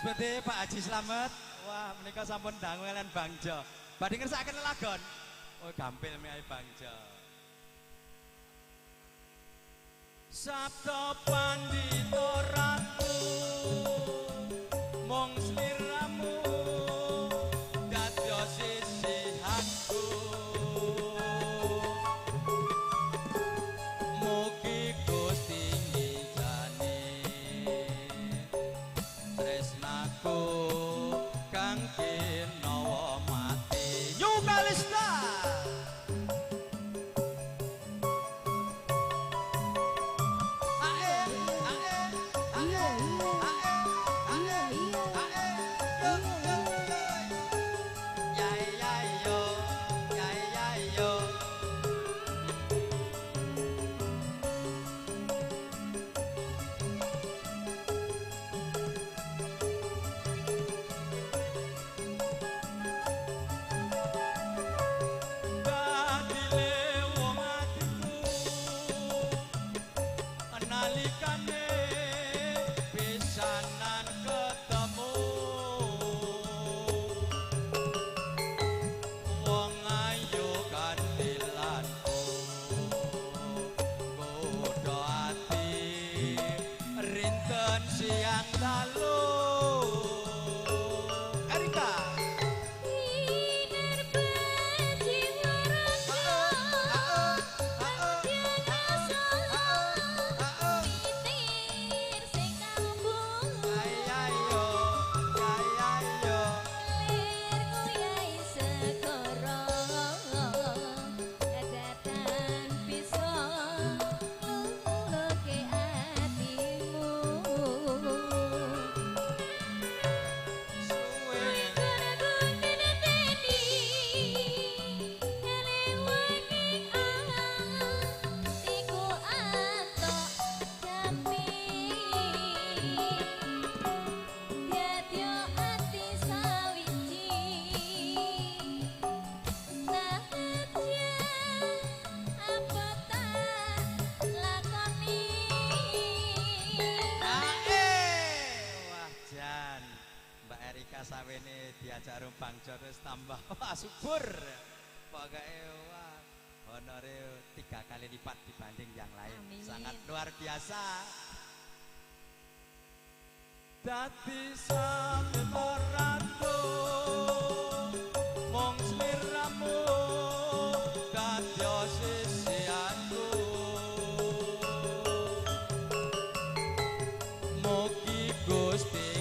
Putih Pak Haji Slamet. Wah, menika sampun dangu kalian Bangjo. Badhe ngersakaken lagon. Oh, gampil miae Bangjo. Sabda pandita ratu mung sliramu dadya sisihanku. Mugi Gusti ngijani tresnaku kang kinawa mati. Nyukalista nalikane pisanan ketemu wong ayu kandilanku godho ati rinten siang dalu. Erika sawene diajak rum Bangjo terus tambah wah subur. Pokoknya wah honore 3 kali lipat dibanding yang lain. Amin. Sangat luar biasa. Dadi sabda ratu mung sliramu dadya sisihanku. Mugi Gusti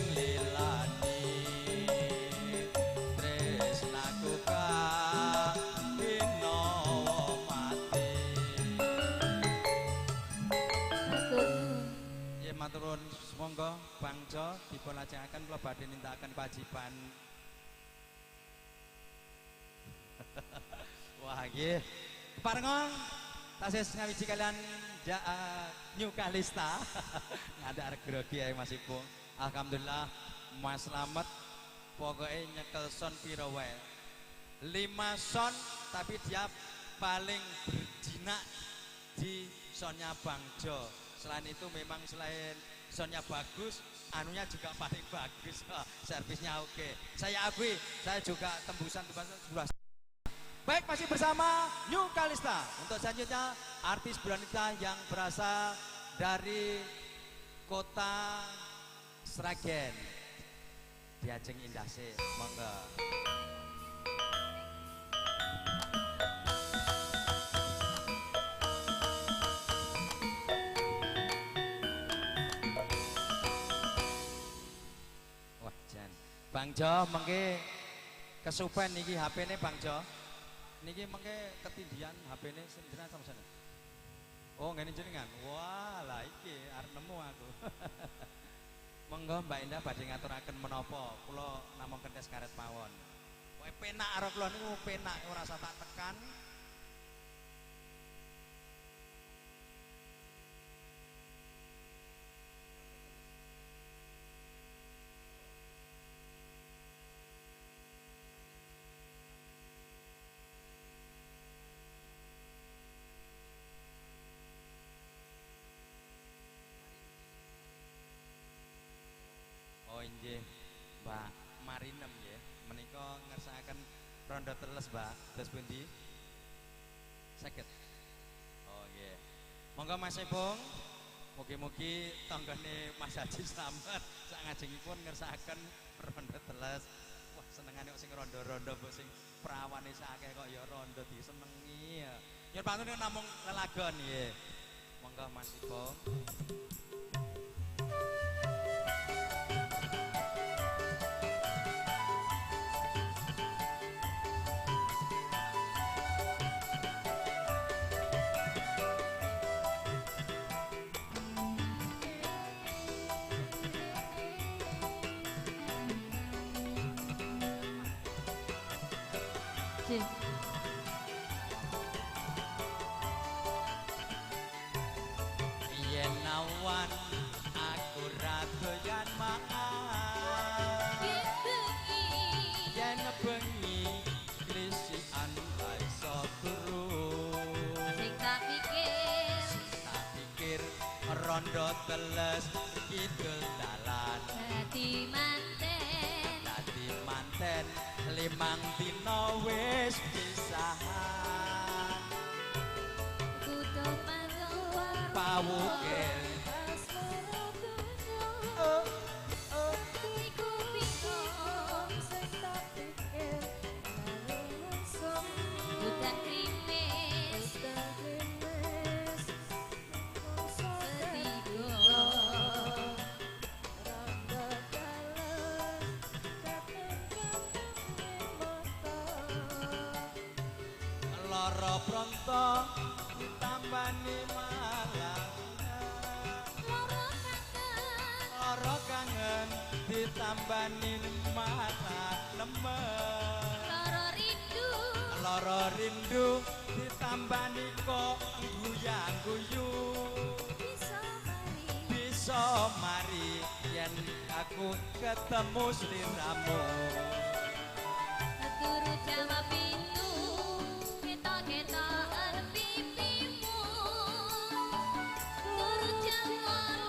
maturun monggo Bangjo dipun lajengaken kula badhe nindakaken kewajiban. Wah nggih. Keparengon tasih ngawiji kalian Nyukalista. Ngandak grogi ae Mas Ibu. Alhamdulillah Mas Slamet pokoknya nyekel son piro wae. 5 son tapi dia paling berjinak di sonnya Bangjo. Selain itu memang selain soundnya bagus, anunya juga paling bagus. Servisnya oke. Saya akui, saya juga tembusan sudah. Baik, masih bersama Nyukalista. Untuk selanjutnya artis wanita yang berasal dari kota Sragen. Diajeng Indah sih, monggo. Bangjo mengke kesupen niki HP-ne Bangjo. Niki mengke ketindian HP-ne jenengan sama sana. Oh, ngene jenengan. Wah, lah iki arep nemu aku. Monggo Mbak Indah badhe ngaturaken menapa kula namung kentes karet pawon. Kowe penak karo kula niku penak ora usah tak tekan. Oh inggih, rondo teles, Mbak. Terus pundi? Sakit. Oh nggih. Monggo Mas Ipung. Mugi-mugi tanggane Mas Haji selamat sak ngajengipun ngersakaken rondo teles. Wah, senengane kok sing rondo-rondo mbok sing prawane sakake kok ya rondo disenengi ya. Nyuwun pantun namung lelagon nggih. Monggo Mas Ipung. Yen awan aku ra doyan mangan, yen bengi krisikan ra iso turu. Sing tak pikir rondo teles kidul dalan. Dadi manten limang dina wis pisahan. Pawukil lara pronto ditambani malang. Lara kangen ditambani malah nemen. Lara rindu ditambani kok guyang-guyu. Bisa mari yen aku ketemu sliramu. Turu jawab pintu ketok-ketokan pipimu. Turu jawab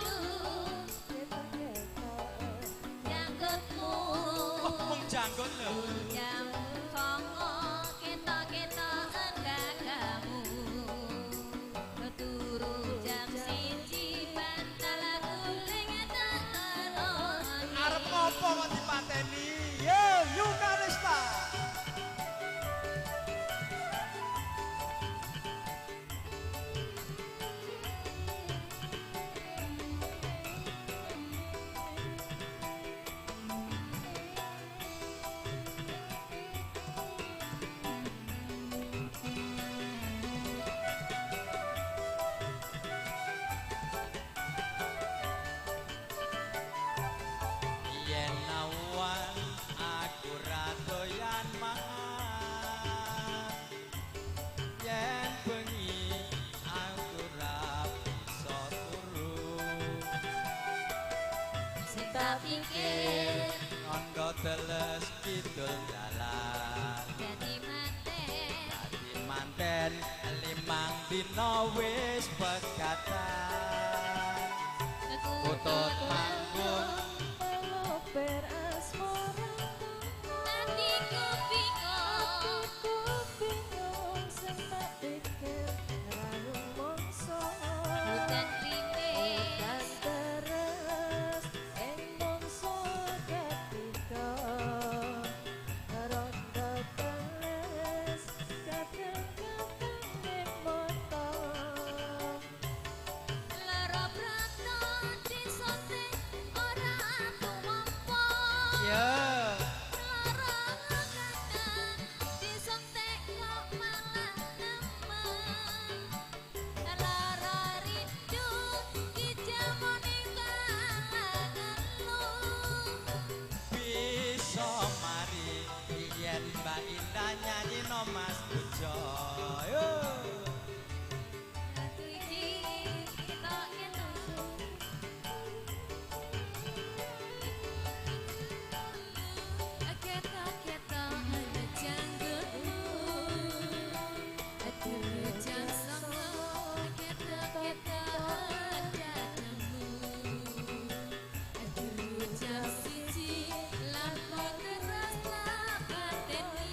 janggutmu. Wong janggut lho. Jam songo ketok-ketokan gagamu. Turu jam 1 bantal guling tak kelon. Arep ngopo kok dipateni? Yo, Yukarista. Yen awan aku ra doyan mangan, yen bengi aku ra bisa turu. Sing tak pikir Rondo teles kidul dalan. dadi Manten limang dina wis pegatan. Kutut manggung hatiku bingung hutan krimis lara prato disontek ora tumampa. ya. Lara kadang disontek kok malah nemen. Lara rindu dijamoni kalanganmu. Bisa mari yen Mbak Indah nyanyi no Mas Pujo. Yo. Satu iki ketok ketok ana janggutmu. Aduh jam songo ketok dadamu. Aduh jam 1 lapor terus lapateni.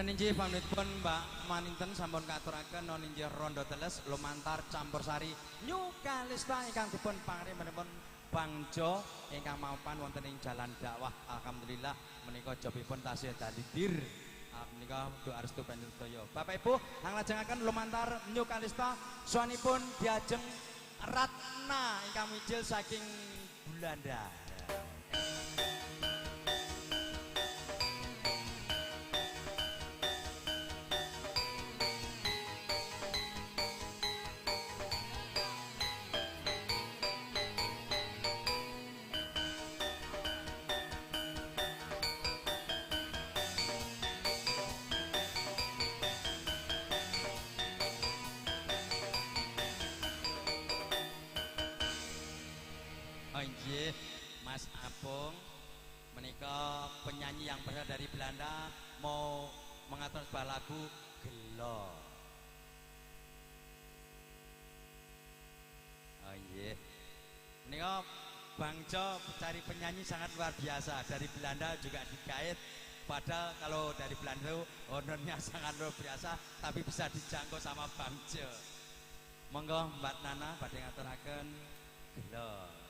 Ninji pamitipun Mbak Maninten sampun katuraken ninji rondo teles lumantar campur sari New Kalista ingkang dipun pangrimanipun Bangjo ingkang mapan wonten ing jalan dakwah. Alhamdulillah menika jobipun tasih dalidir. Menika doa restu panjenengan. Bapak Ibu nglajengaken lumantar New Kalista sawanipun diajeng Ratna ingkang mijil saking Belanda. Inggih, Mas Apung menika penyanyi yang berasal dari Belanda mau mengatur sebuah lagu Gelo. Oh inggih. Menika Bangjo cari penyanyi sangat luar biasa, dari Belanda juga digait. Padahal kalau dari Belanda honornya sangat luar biasa, tapi bisa dijangkau sama Bangjo. Monggo Mbak Nana badhe ngaturaken Gelo.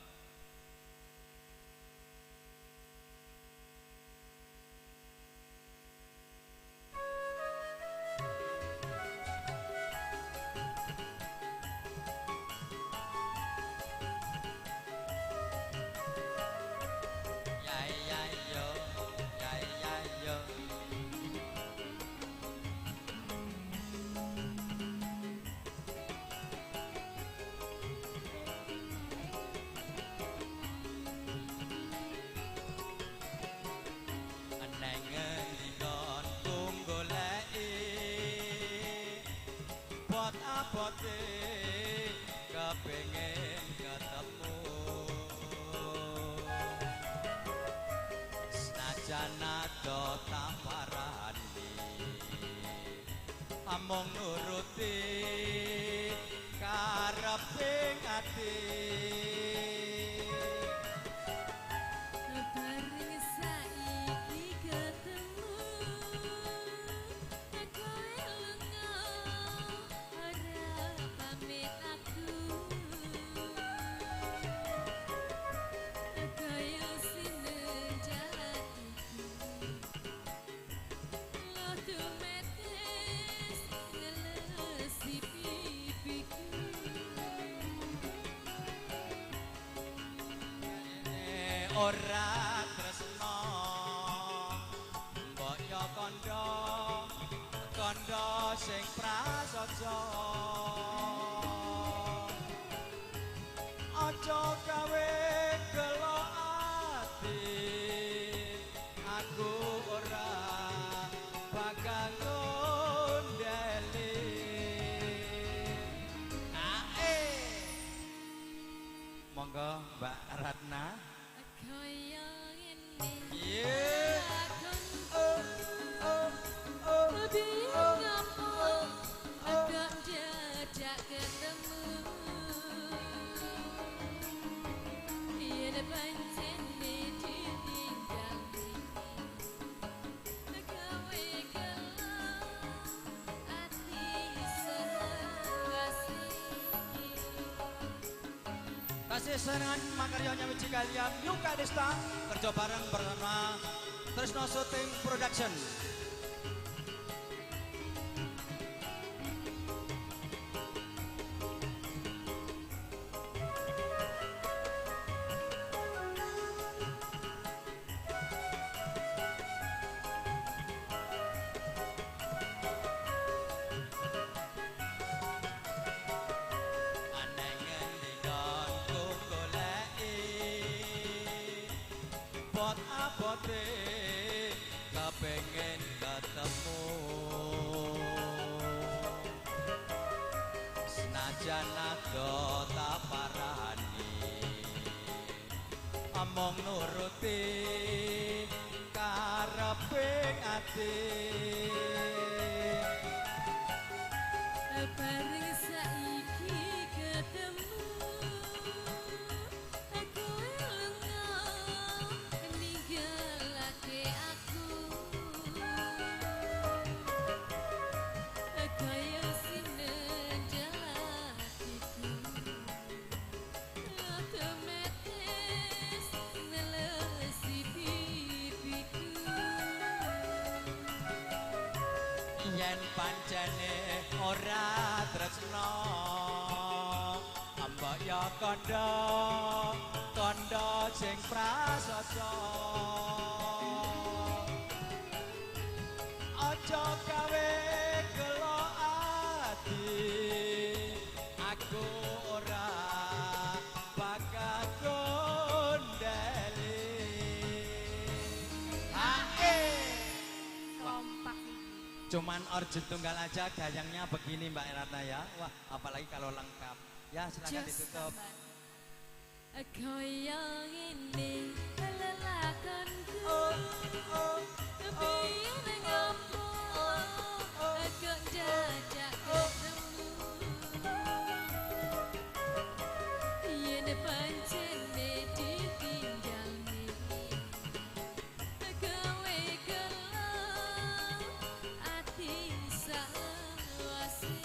Abote kepengin ketemu senajan ado taparani amung nuruti karepe ati ora tresno mbok yo kandha sing prasaja aja gawe gelo ati aku ora bakal ngondeli monggo Mbak Ratna. Kasih senengan makarya nyawiji kalian New Kalista kerja bareng bersama Tresno Shooting Production. Abote kepengen ketemu senajan ado taparani among nuruti karepe ati bareng saiki ketemu aku lunga ninggalake aku yen pancene ora tresno mbok ya kandha kandha sing prasaja aja gawe gelo ati aku ora bakal gondeli kompak cuman origin tunggal aja gayangnya begini Mbak Ratna ya wah apalagi kalau lengkap ya silakan ditutup kaya ini lelakonku kepiye ngompo kok jajak ketemu yen pancene ditinggal gawe gelo ati sawase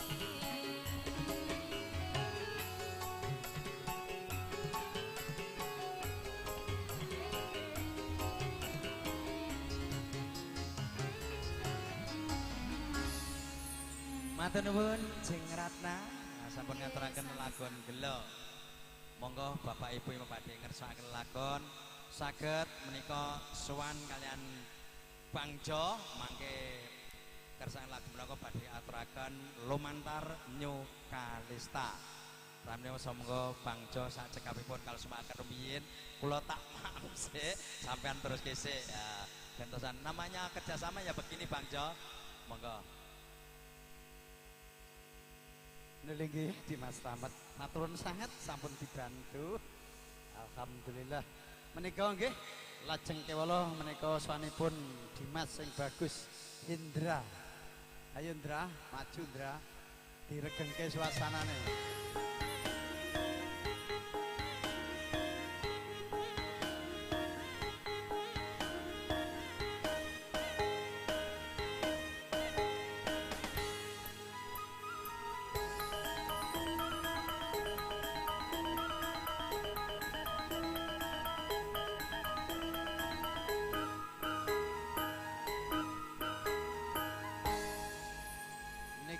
matur nuwun Jeng Ratna sampun ngaturaken lagon gelo monggo Bapak Ibu yang badhe ngersakaken lagon saged menika sowan kalian Bang Jo mangke kersakaken lagu menika badhe aturaken lumantar New Kalista ramene monggo Bang Jo sak cekapipun kalau semakan rumiyin kula tak maaf sih sampean terus kesik ya gentosan namanya kerjasama ya begini Bang Jo monggo Nulinggi Dimas Slamet maturun sangat sampun dibantu alhamdulillah menika nggih lajeng kewala menika swanipun Dimas sing bagus Indra ayo Indra maju Indra diregengke suasanane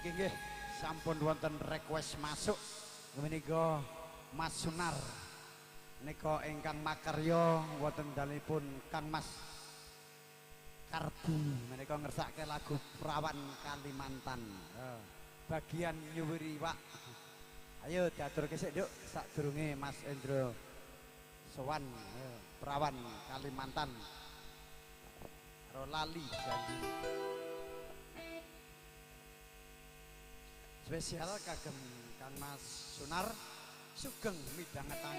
nggih sampun wonten request masuk menika Mas Sunar nika ingkang makarya wonten dalipun Kang Mas Karbumi menika ngersake lagu Perawan Kalimantan bagian nyuwuri wak ayo diaturke sik Nduk sadurunge Mas Endro sowan Perawan Kalimantan karo lali janji spesial kagem Kang Mas Sunar sugeng midhangetang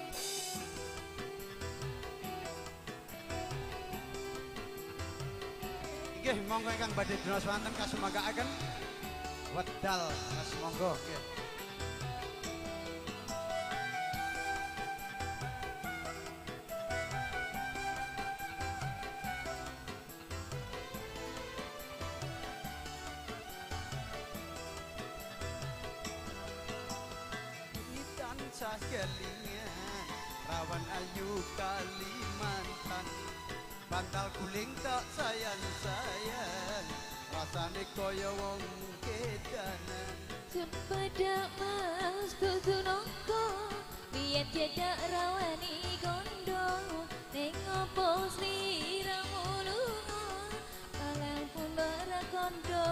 inggih monggo ingkang badhe dina swanten kasumangkaaken wedal Mas monggo nggih tansah kelingan rawan ayu Kalimantan bantal guling tak sayang-sayang rasane kaya wong kedanan Sempadak mas kudu nongko biyen tidak rawani kondo ning opo sliramu lunga kalian pun bara kondo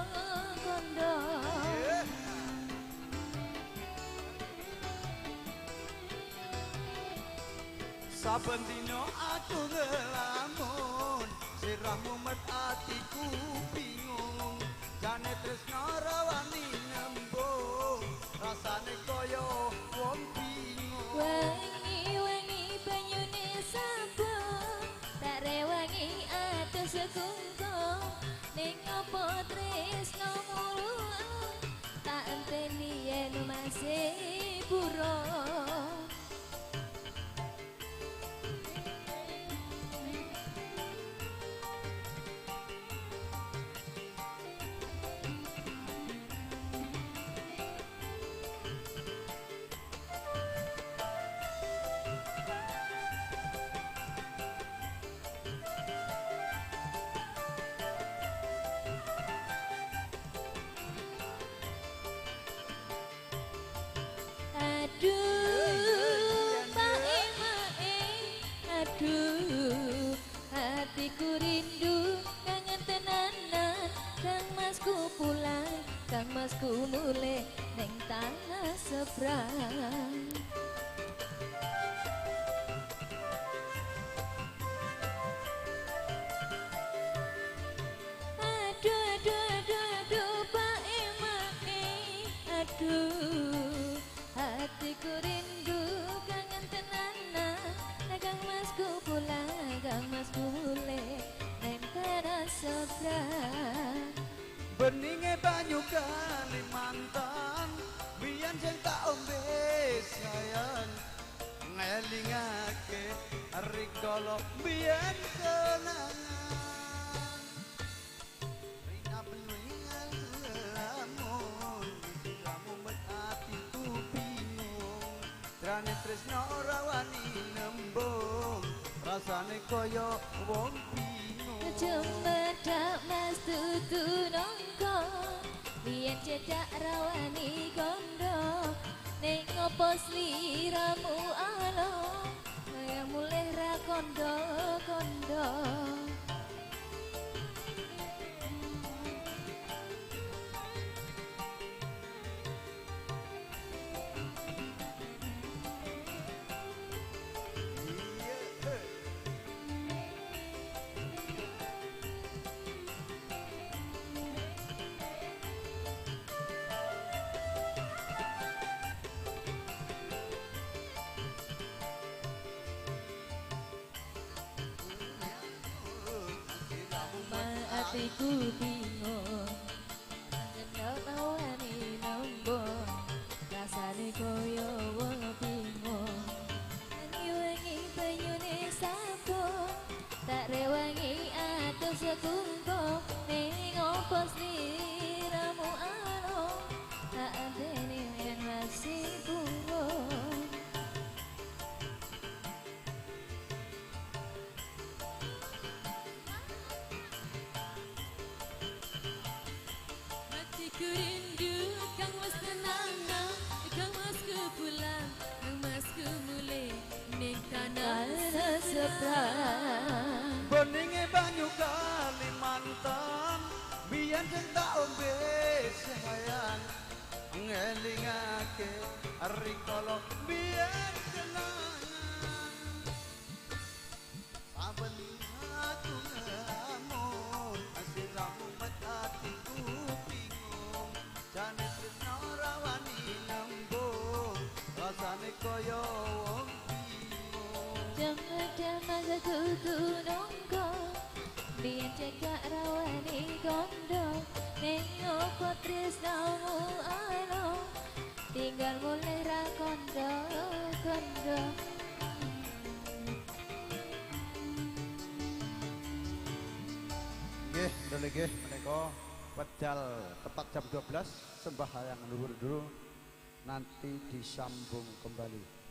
saben dina aku ngelamun siramu met atiku bingung jane tresna rawani nembung rasane kaya wong bingung wangi-wangi banyune sabun tak rewangi atus sekungkung ning opo tresno mulu tak enteni yen masih burung beninge banyu Kalimantan biyen sing tak ombe sayang ngelingake rikala biyen kenangan rina beningan lamun kamu atiku bingung drane tresno ora wani nembung rasane kaya wong bingung Cembedak mas tutu nongko biyen cedak rawani kondo ning opo sliramu alo kaya mulih ra kondo-kondo hatiku bingung ngendok tawani nembong rasane koyo wong bingung wengi banyune sabun tak rewangi atus sekungkung ning opo sliramu alo tak antene yen masih burung Hatiku rindu kang mas tenang kang mas kepulang kang mas kemule ning tanah seberang beninge banyu Kalimantan biyen sing tak ombe sayang ngelingake rikala biyen kenangan saben aku ngamun asiramu atiku bingung jane tresno rawani nembung rasane kaya wong Cembedak mas tutu nongko biyen cedak rawani kondo ning opo tresnamu alo tinggal mulih ra kondo-kondo nggih ndele nggih menika wedal tepat jam 12 sembahyang luhur dulu nanti disambung kembali.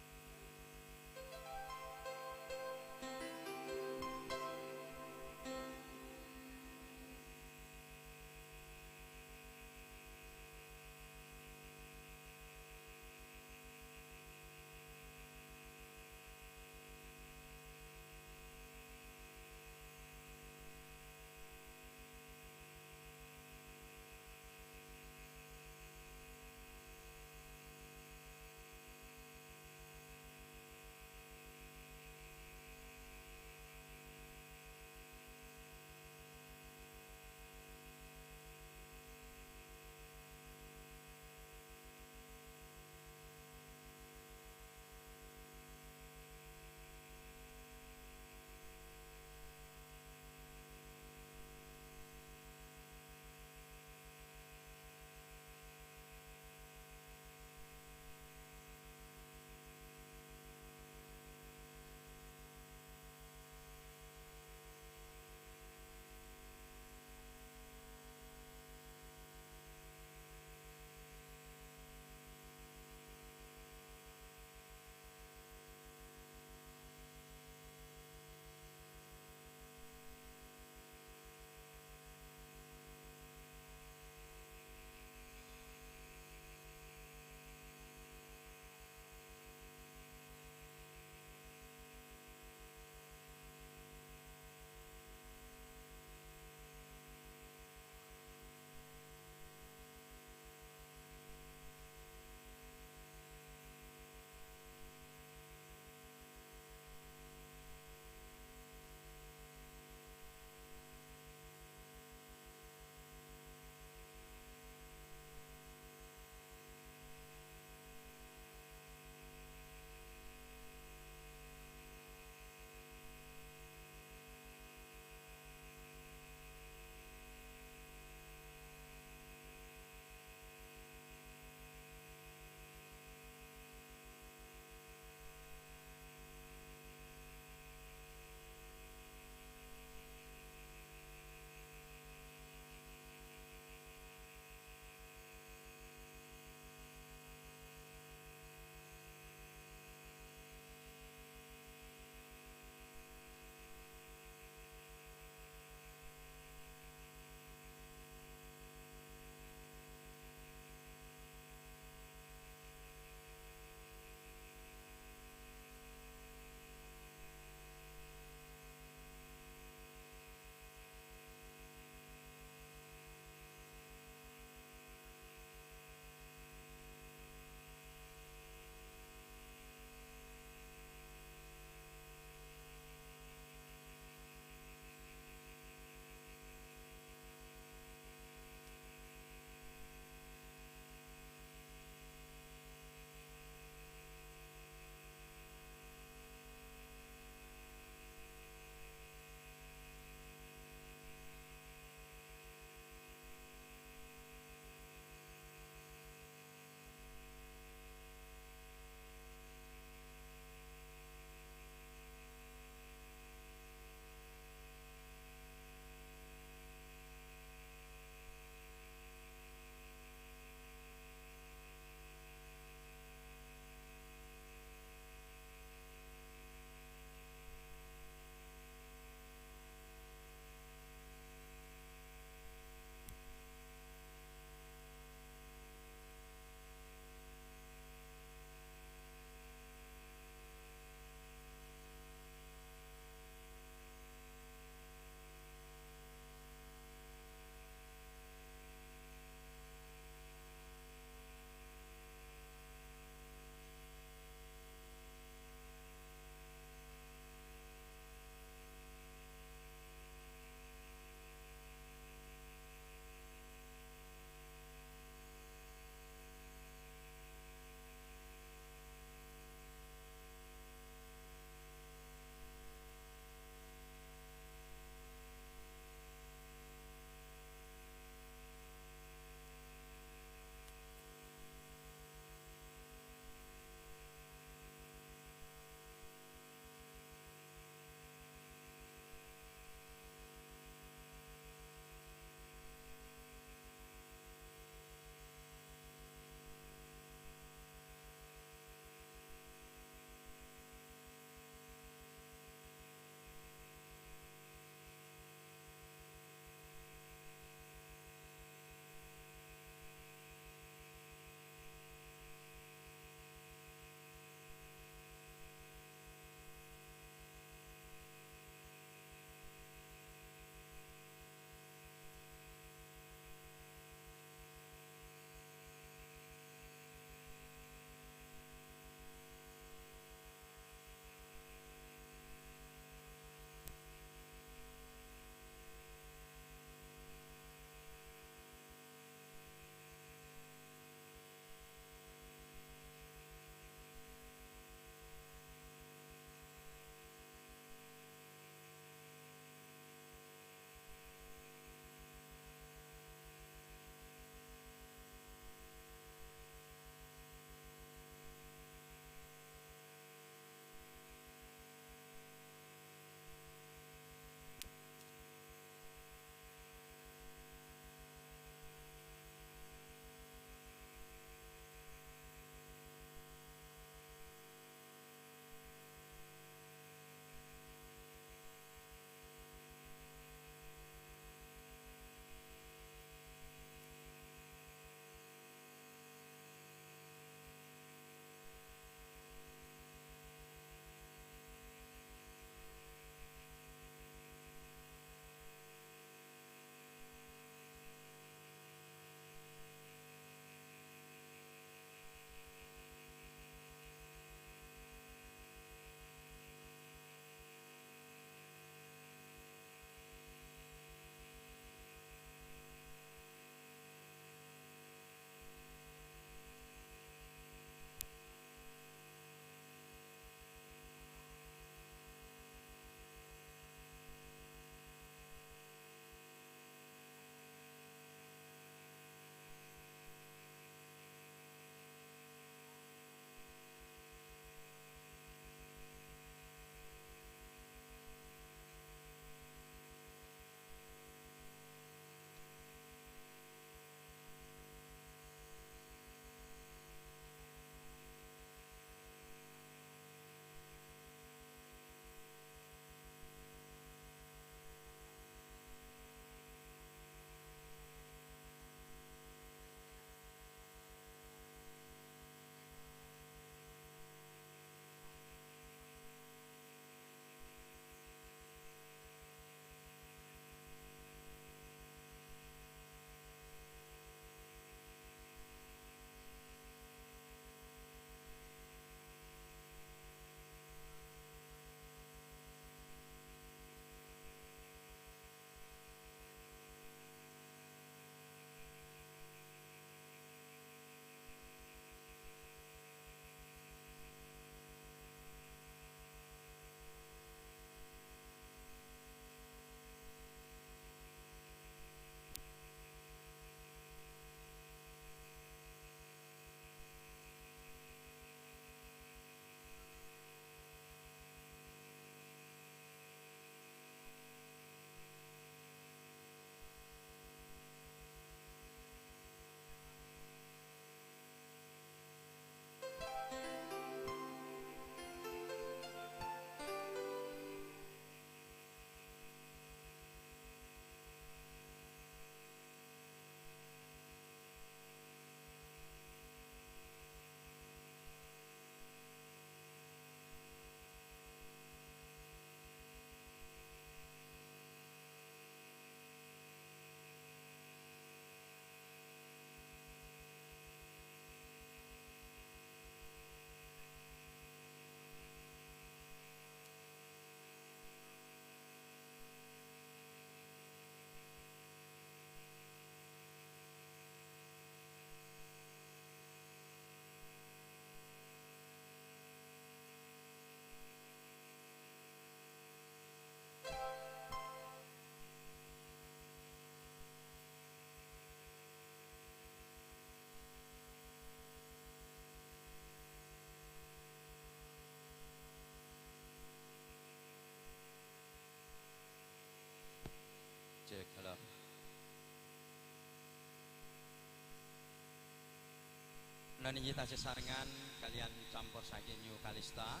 niki tasih sarengan kalian campur saking New Kalista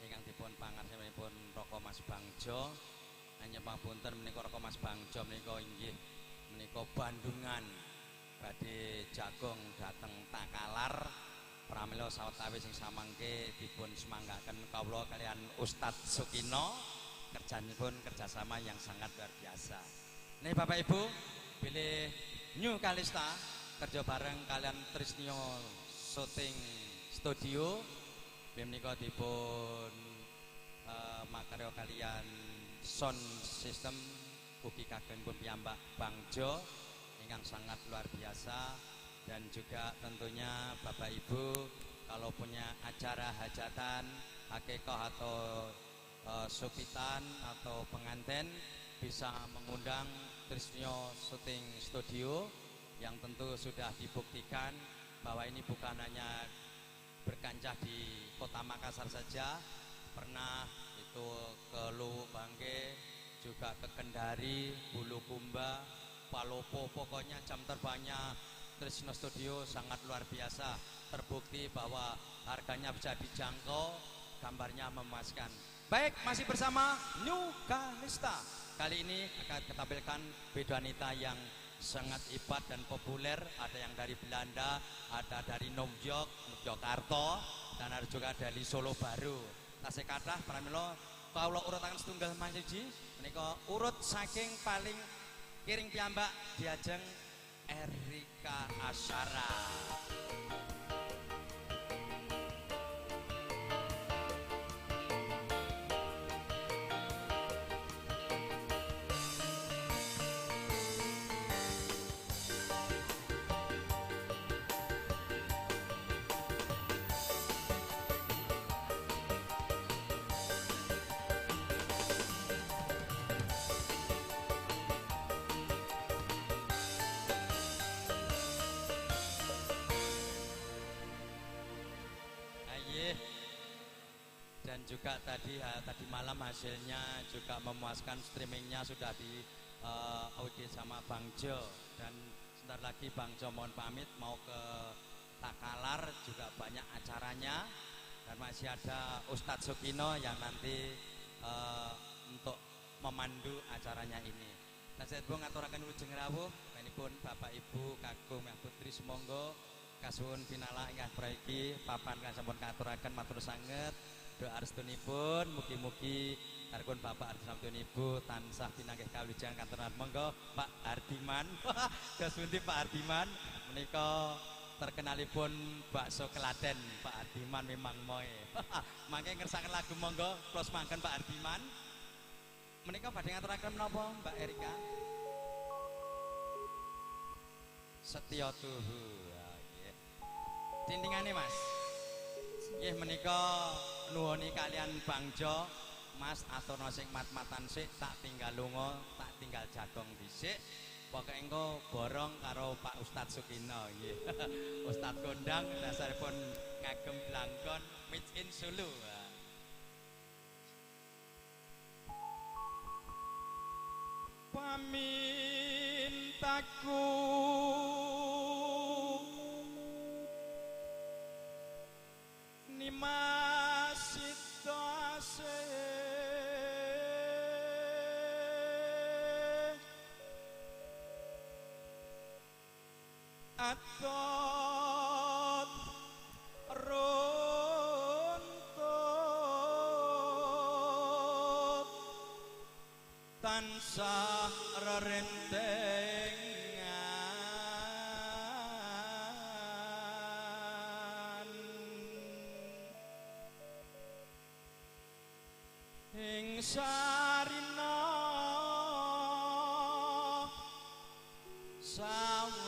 ingkang dipun pangarsanipun Roko Mas Bangjo. Hanya pangapunten menika Roko Mas Bangjo menika inggih menika Bandungan badhe jagung dhateng Takalar. Pramila sawetawis sing samangke dipun semanggaken kawula kalian Ustadz Sukino. Kerjanipun kerjasama yang sangat luar biasa. Nih Bapak Ibu, pilih New Kalista kerja bareng kalian Trisnio Shooting Studio. Menika dipun makarya kalian sound system ugi kagem pun piyambak Bangjo ingkang sangat luar biasa. Dan juga tentunya Bapak Ibu kalau punya acara hajatan, akikah atau supitan atau pengantin bisa mengundang Trisnio Shooting Studio yang tentu sudah dibuktikan bahwa ini bukan hanya berkancah di Kota Makassar saja, pernah itu ke Luwu Bangke, juga ke Kendari, Bulukumba, Palopo, pokoknya jam terbangnya Trisnio Studio sangat luar biasa. Terbukti bahwa harganya bisa dijangkau, gambarnya memuaskan. Baik, masih bersama New Kalista. Kali ini akan kita tampilkan band wanita yang sangat hebat dan populer. Ada yang dari Belanda, ada dari New York, Yogyakarta, dan ada juga dari Solo Baru. Tasih kathah pramila kawula urutaken setunggal manjiji menika urut saking paling kiring piyambak diajeng Erika Asyara. Dan juga tadi malam hasilnya juga memuaskan, streamingnya sudah di audit sama Bang Jo. Dan sebentar lagi Bang Jo mohon pamit mau ke Takalar, juga banyak acaranya. Dan masih ada Ustadz Sukino yang nanti untuk memandu acaranya ini. Dan saya pun ngaturaken wilujeng rawuh ini pun Bapak Ibu kagum yang putri semonggo kasuwun pinala ingkang praiki papan kan sampun katuraken matur sanget. Doa restunipun mugi-mugi karepun Bapak Ardisamtunipun tansah pinanggih kawilujengan katuran. Monggo Pak Ardiman. Dos pundi Pak Ardiman menika terkenalipun bakso Klaten. Pak Ardiman memang moe. Mangke ngersakaken lagu monggo kula semangken Pak Ardiman. Menika badhe ngaturaken menapa Mbak Erika? Setya tuhu. Ya nggih. Tintingane Mas. Nggih menika nuwuni kalian Bangjo, Mas aturna sing mat-matan sik, tak tinggal lunga, tak tinggal jagong dhisik. Pokoke engko borong karo Pak Ustadz Sukino nggih. Ustadz kondang dasaripun ngagem blangkon made in Solo. Pamintaku Nimasito ase atot runtut tansah rerentengan ing sarina sawah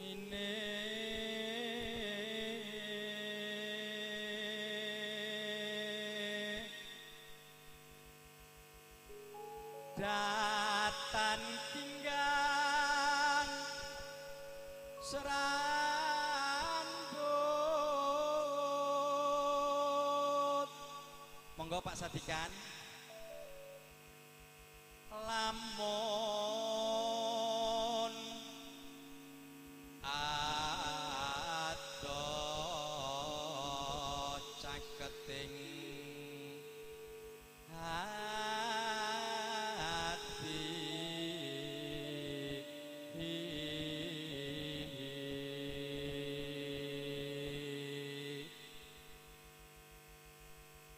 ini datan tinggal serambut. Monggo Pak Sadikan. Lamun ceketing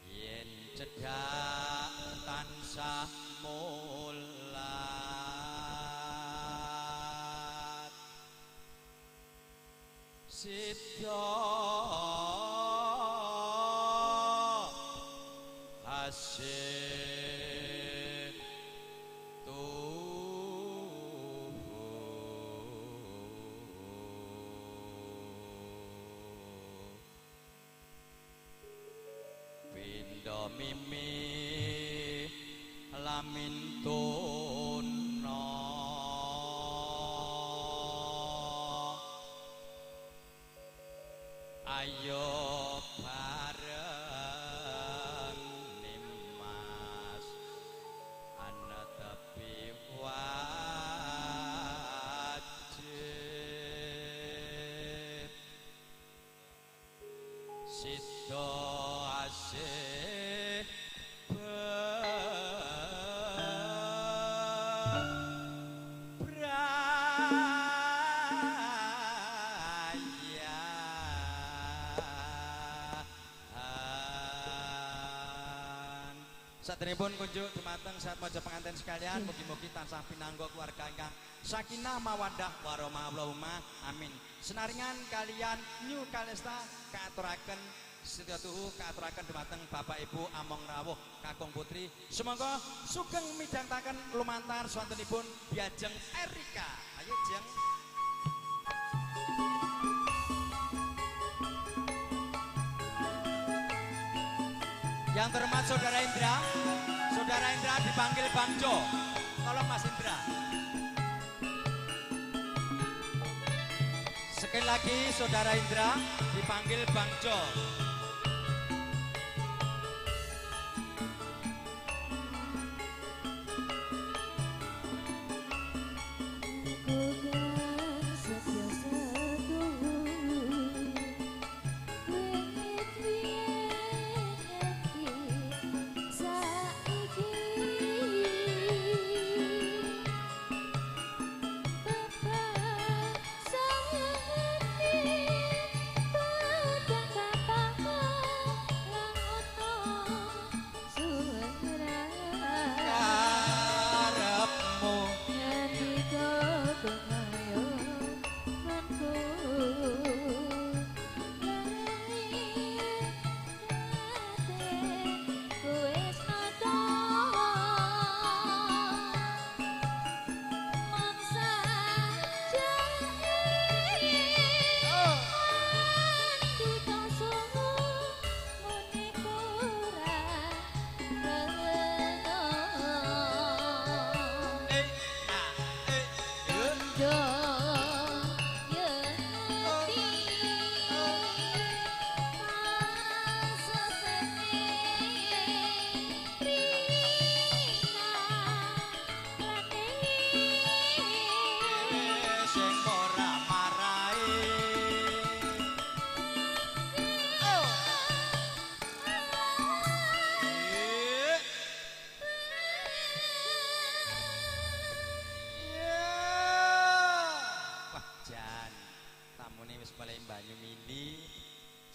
yen cedhak tansah mulat sida asik Pindo mimi lamin tono ayo bareng nimas ana tepi wajib sida asih Saderengipun kunjuk dumateng saat maja pengantin sekalian, mugi-mugi tansah pinangga keluarga ingkang sakinah mawaddah warahmah Allahumma amin. Senaringan kalian New Kalesta kaaturaken sedaya tuhu kaaturaken dumateng Bapak Ibu Among rawuh kakung putri. Sumangga sugeng midhangetaken lumantar swantenipun Diajeng Erika. Ayo Jeng. Yang terhormat Saudara Indra dipanggil Bang Jo. Tolong Mas Indra. Sekali lagi Saudara Indra dipanggil Bang Jo.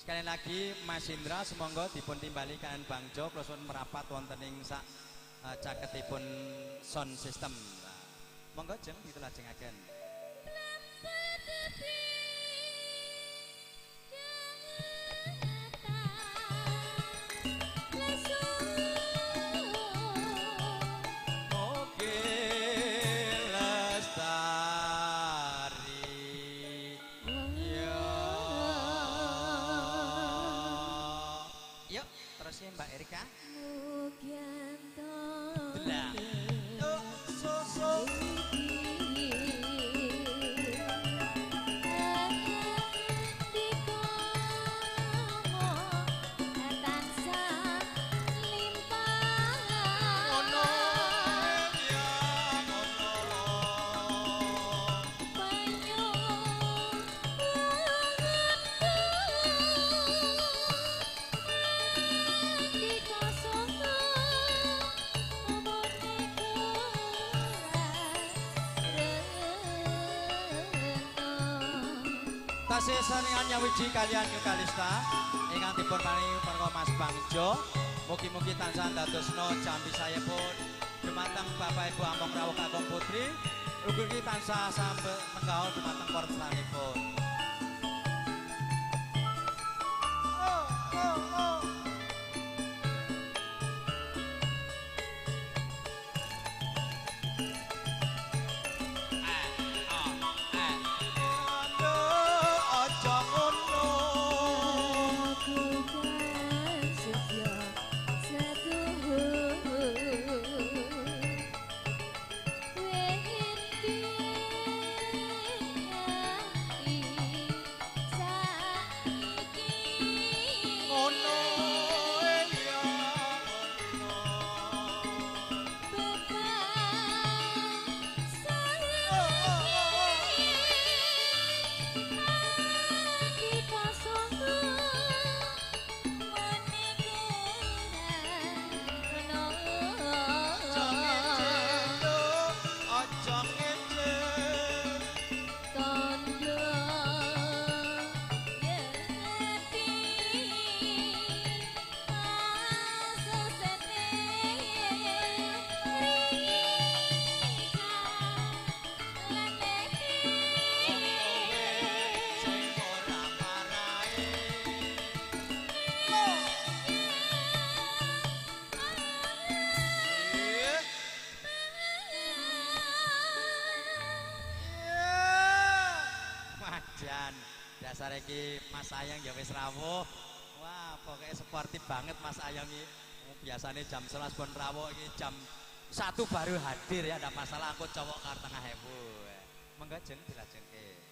Sekali lagi Mas Indra semonggo dipun timbali kalian Bang Jo prosun merapat wonten ing sak caketipun sound system. Monggo jeng ditelajengaken. Mbak Erika. Delah. Tasih saringan nyawiji kalian Yukalista ingkang dipun paringi para Mas Bangjo. Mugi-mugi tansah ndadosna jambi sayapun dumateng Bapak Ibu Among Rawuh Kakung Putri. Ugi tansah sampe tenggaul dumateng porcelanipun. Dasar iki Mas Ayang ya wis rawuh. Wah, pokoknya sportif banget Mas Ayang iki. Biasanya jam 11 pun rawuh iki jam 1 baru hadir ya, ada masalah aku cowok kar tengah hebu. Monggo jeng dilajengke.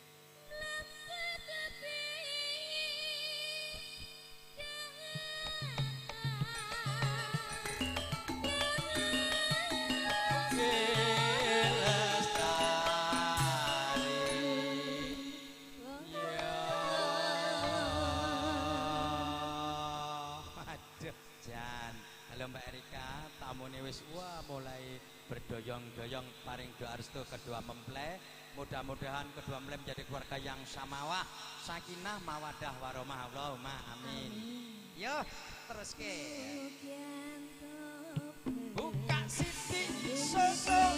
Mbak Erika, tamune wis wah mulai berdoyong-doyong paring doa restu kedua mempelai. Mudah-mudahan kedua mempelai menjadi keluarga yang samawah, sakinah, mawadah, warahmah, Allahumma amin. Yo, terus ke. Buka Siti Soso.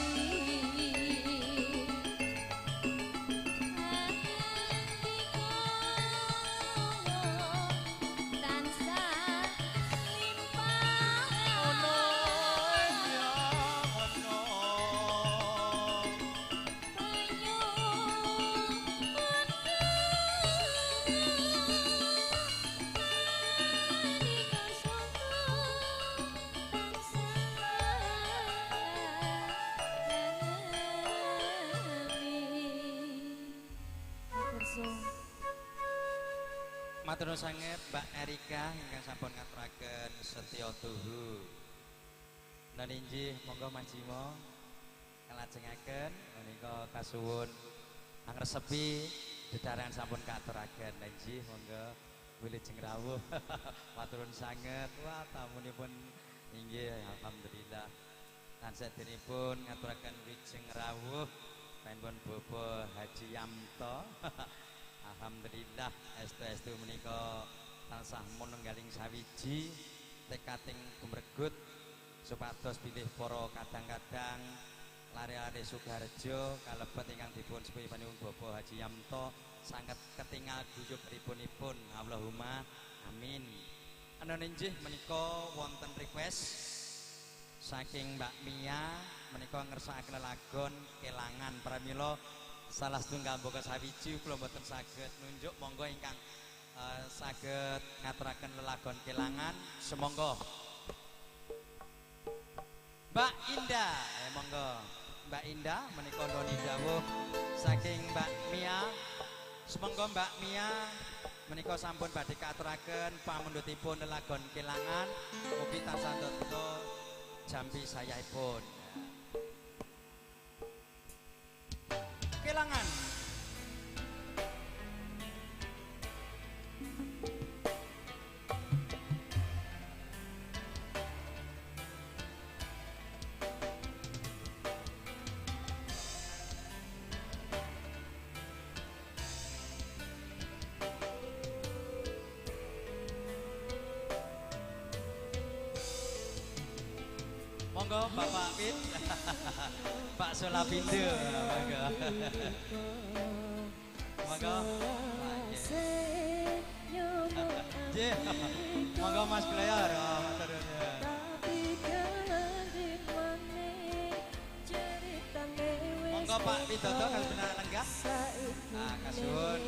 Matur sanget Mbak Erika ingkang sampun ngaturaken setya tuhu. Lan inggih monggo Mas Jimo kalajengaken menika kasuwun angresepi dedaran sampun katuraken. Lan inggih monggo wilujeng rawuh. Matur sanget. Wah tamunipun inggih alhamdulillah. Lan saderengipun ngaturaken wilujeng rawuh panjenengan Bapak Haji Yamto. Alhamdulillah estu-estu menika tansah monenggaling sawiji tekating gumregut supados bilih para kadang-kadang lare-lare Sukoharjo kalebet ingkang dipun sepuhi panjenengan Bapak Haji Yamto sanget ketingal guyub ripunipun. Allahumma amin. Ana inggih menika wonten request saking Mbak Mia menika ngersakaken lelagon kelangan pramila salah setunggal boga sawiji kula mboten saged nunjuk, monggo ingkang saged ngaturaken lelagon kelangan semonggo. Mbak Indah, monggo Mbak Indah menika noni dawuh saking Mbak Mia. Semonggo Mbak Mia menika sampun badhe katuraken pamundhutipun lelagon kelangan mugi tansah ndedha jambi sayaipun. Kelangan. Monggo Bapak Pit. Pak Solapindo, monggo. Monggo. Nggih. Monggo Mas Player, matur nuwun. Monggo Pak Widodo kalau benar lenggah. Nah, kasuwun.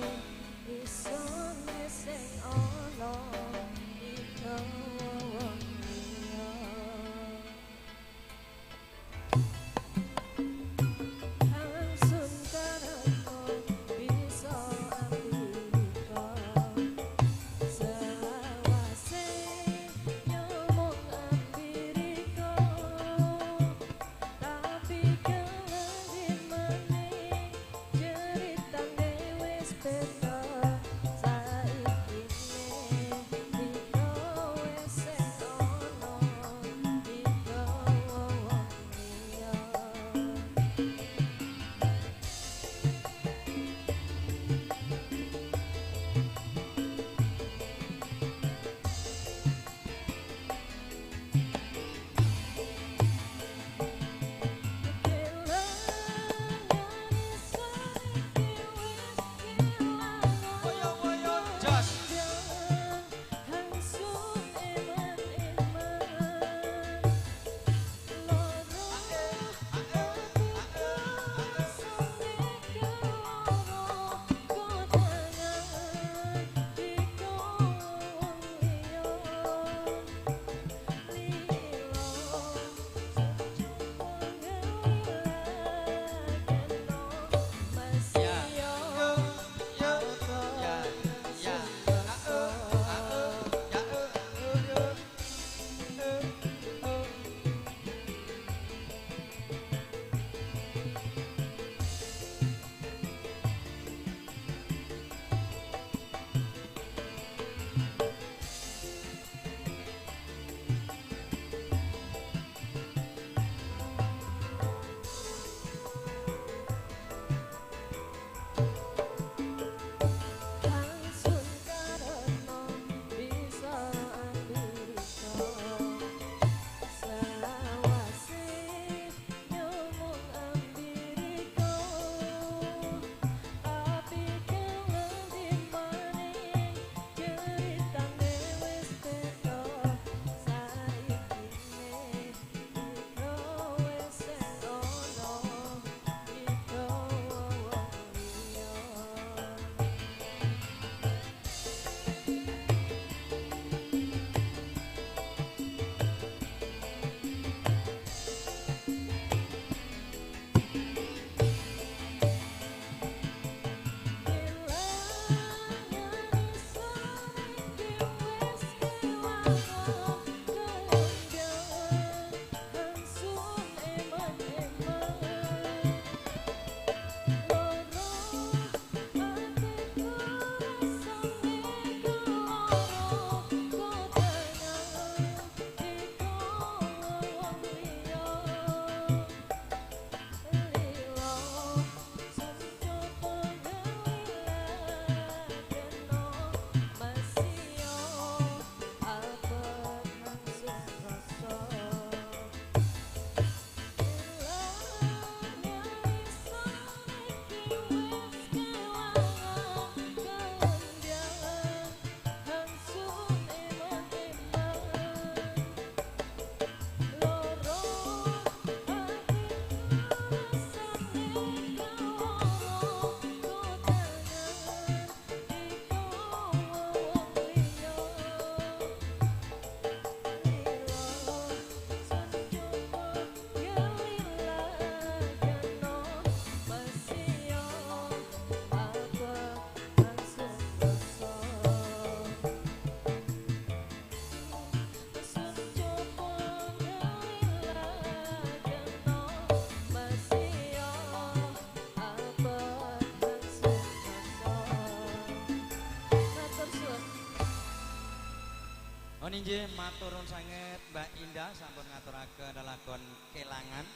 Ninggih matur nuwun sanget Mbak Indah sampun ngaturaken lelakon kelangan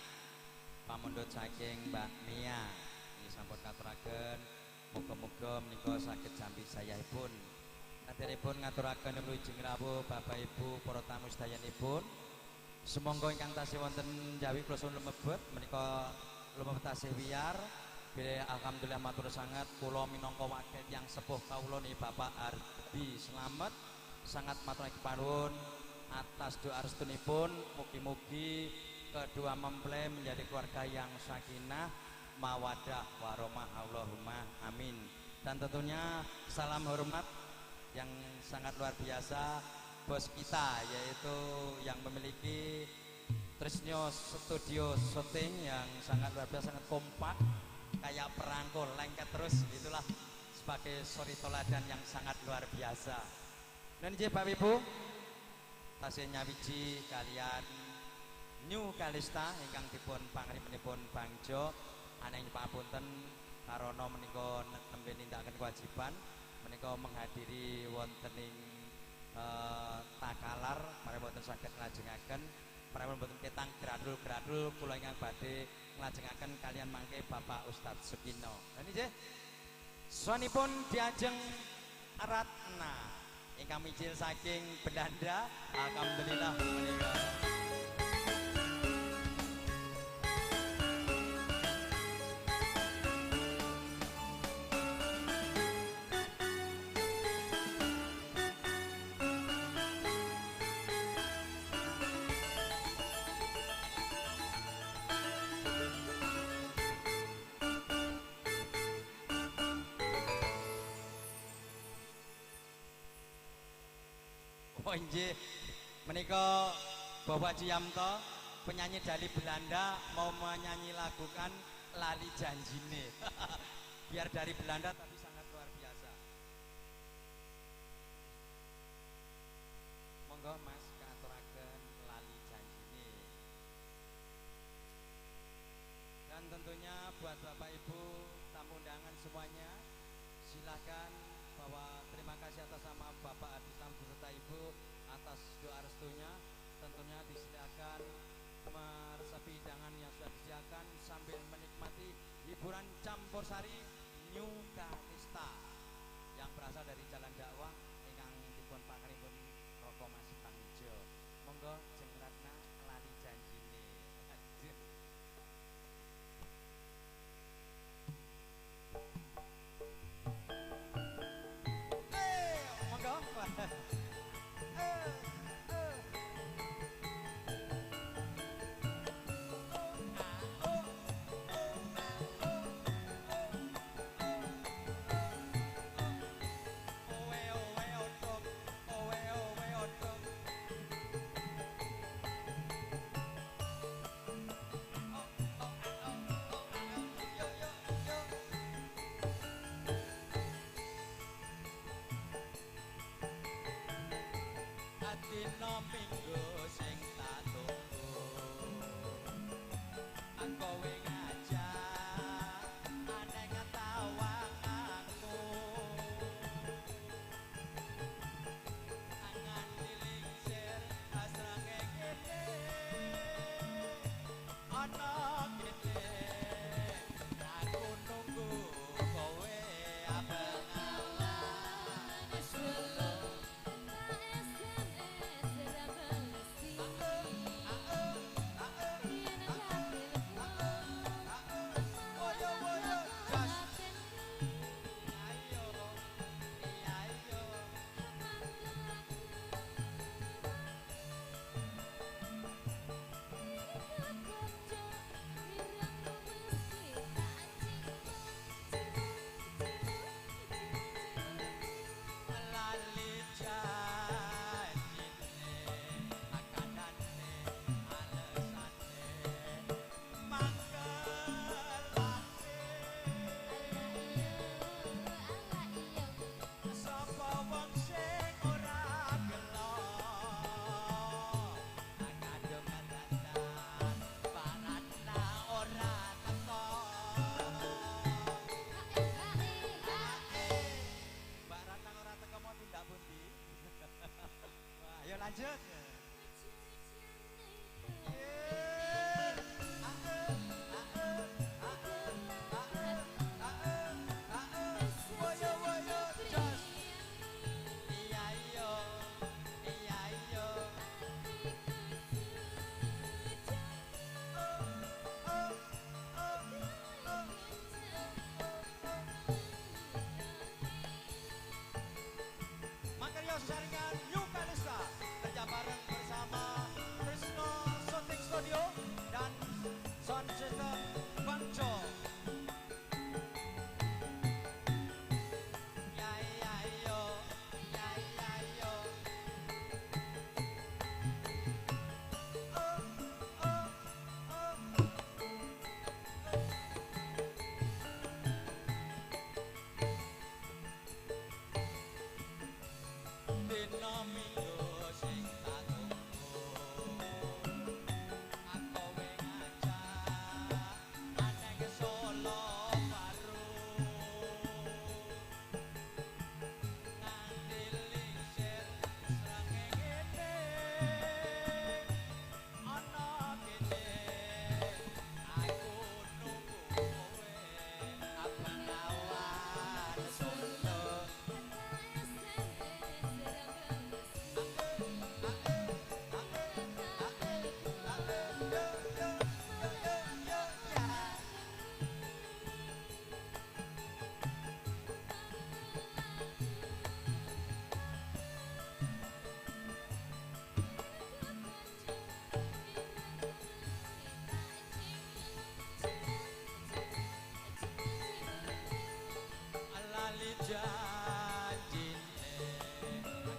pamundhut saking Mbak Mia. Ini sampun ngaturaken muga-muga menika saged jampi sayahipun. Kaderipun ngaturaken wilujeng rawuh Bapak Ibu para tamu sedayanipun. Semonggo ingkang tasih wonten Jawi kula suwun lumebet menika lumebet tasih wiyar. Bila alhamdulillah matur sangat kula minangka wakil yang sepuh kawula nih Bapak Arbi Slamet sangat matur panuwun atas doa restunipun mugi-mugi kedua mempelai menjadi keluarga yang sakinah mawadah warahmah Allahumma amin. Dan tentunya salam hormat yang sangat luar biasa bos kita yaitu yang memiliki Trisnyo Studio Syuting yang sangat luar biasa, sangat kompak kayak perangkul lengket terus, itulah sebagai suri toladan yang sangat luar biasa. Dan nggih Bapak Ibu tasih nyawiji kalian New Kalista ingkang dipun pangrimenipun Bang Jo aneng papunten karana menika nembe nindakaken kewajiban menika menghadiri wontening takalar para boten saged nglajengaken para boten ketang gradul-gradul kula ingkang badhe nglajengaken kalian mangke Bapak Ustadz Sukino. Lan nggih sawanipun diajeng Ratna ingkang mijil saking Belanda alhamdulillah menika nggih menika Bapak Ciyamto penyanyi dari Belanda mau menyanyi lagukan Lali Janjine. Biar dari Belanda tapi sangat luar biasa. Monggo Mas katuraken Lali Janjine. Dan tentunya buat Bapak Ibu tamu undangan semuanya silakan bahwa terima kasih atas nama Bapak Adisam beserta Ibu atas doa restunya. Tentunya disilakan meresapi hidangan yang sudah disediakan sambil menikmati hiburan campur sari New Kalista yang berasal dari Jalan Dakwah ingkang dipun pakaripun Roko Mas Bangjo. Monggo Jeng Ratna Lali Janjine. Dino minggu sing tak tunggu kowe ngajak aneh ngetawakanmu angan dilingsir asrange kene ana kene aku nunggu kowe abengawan solo lanjut. New Kalista kerja bareng bersama Krisno Shooting Studio dan Sound System Bangco. Ya ya yo, ya ya yo. Oh oh oh. Dina minggu sing tak tunggu, aku wing ngajak aneng Solo baru, nganti lingsir srengenge ana kene, aku nunggu kowe, aku ngawan Solo. Lali janjine,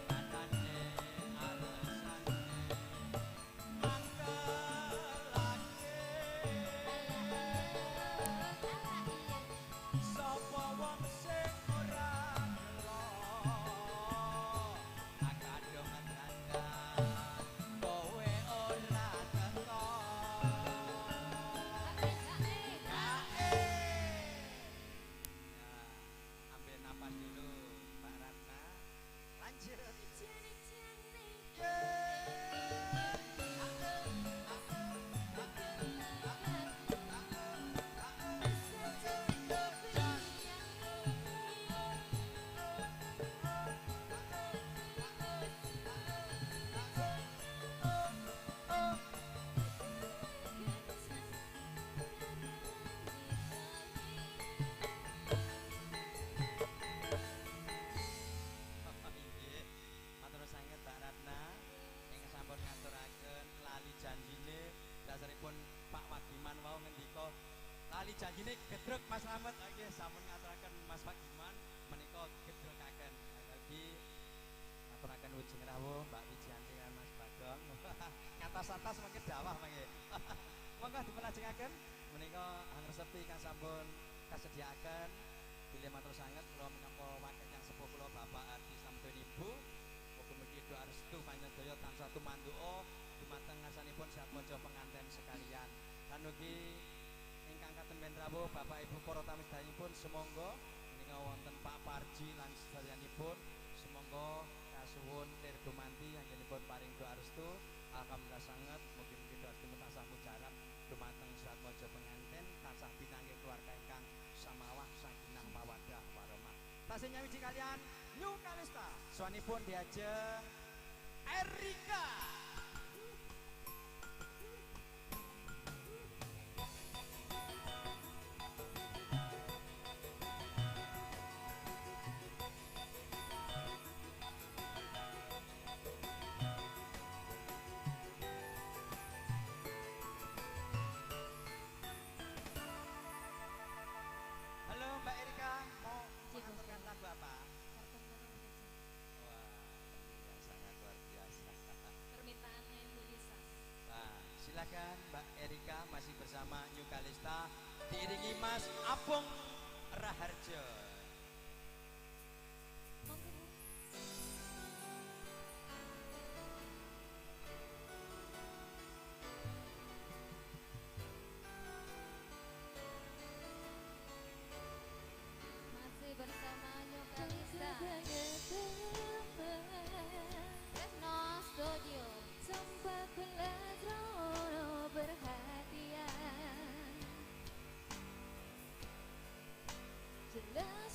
katane alesane, mangkelake. Sapa wong sing ora gelo, akadong dandan, kowe ora teko. Ambil napas dulu, Mbak Ratna. Lanjut. Inggih, matur sanget Mbak Ratna ingkang sampun ngaturaken lali janjine dasaripun Pak Wagiman wau ngendika lali janjine gedrek Mas Slamet. Nggih sampun ngaturaken Mas Wagiman menika gedrekaken. Lagi ngaturaken ujung rawuh Mbak Wijianti lan Mas Bagong. Ngatas-atas mangke dawah mangke. Monggo dipelajengaken menika angresepti kang sampun kasediaaken. Bilih matur sanget kula minangka wakil yang sepuh kula Bapak Ardi sampun Ibu. Mugi-mugi doa restu panjenengan tansah tumanduka dumateng ngarsanipun sadaya penganten sekalian. Lan ugi ingkang katen rawuh Bapak Ibu para tamu sedaya sumangga menika wonten Pak Parji lan sedherekaipun sumangga kasuwun tirdumanti anggenipun paring doa restu. Alhamdulillah sanget mugi-mugi doa restu tansah mujarab dumateng sadaya penganten tansah pinanggih keluarga ingkang samawah sakinah mawaddah warahmah. Tasih nyawiji kalian New Kalista swanipun diajeng Erika. Halo Mbak Erika, mau mengaturkan lagu apa? Wah, yang sangat luar biasa. Permintaannya Ibu Lisa. Nah, silakan Mbak Erika masih bersama New Kalista diiringi Mas Apung Raharjo. Monggo, Bu. Masih bersama New Kalista. Resno Studio. Sampai kelatrono perhatian jelas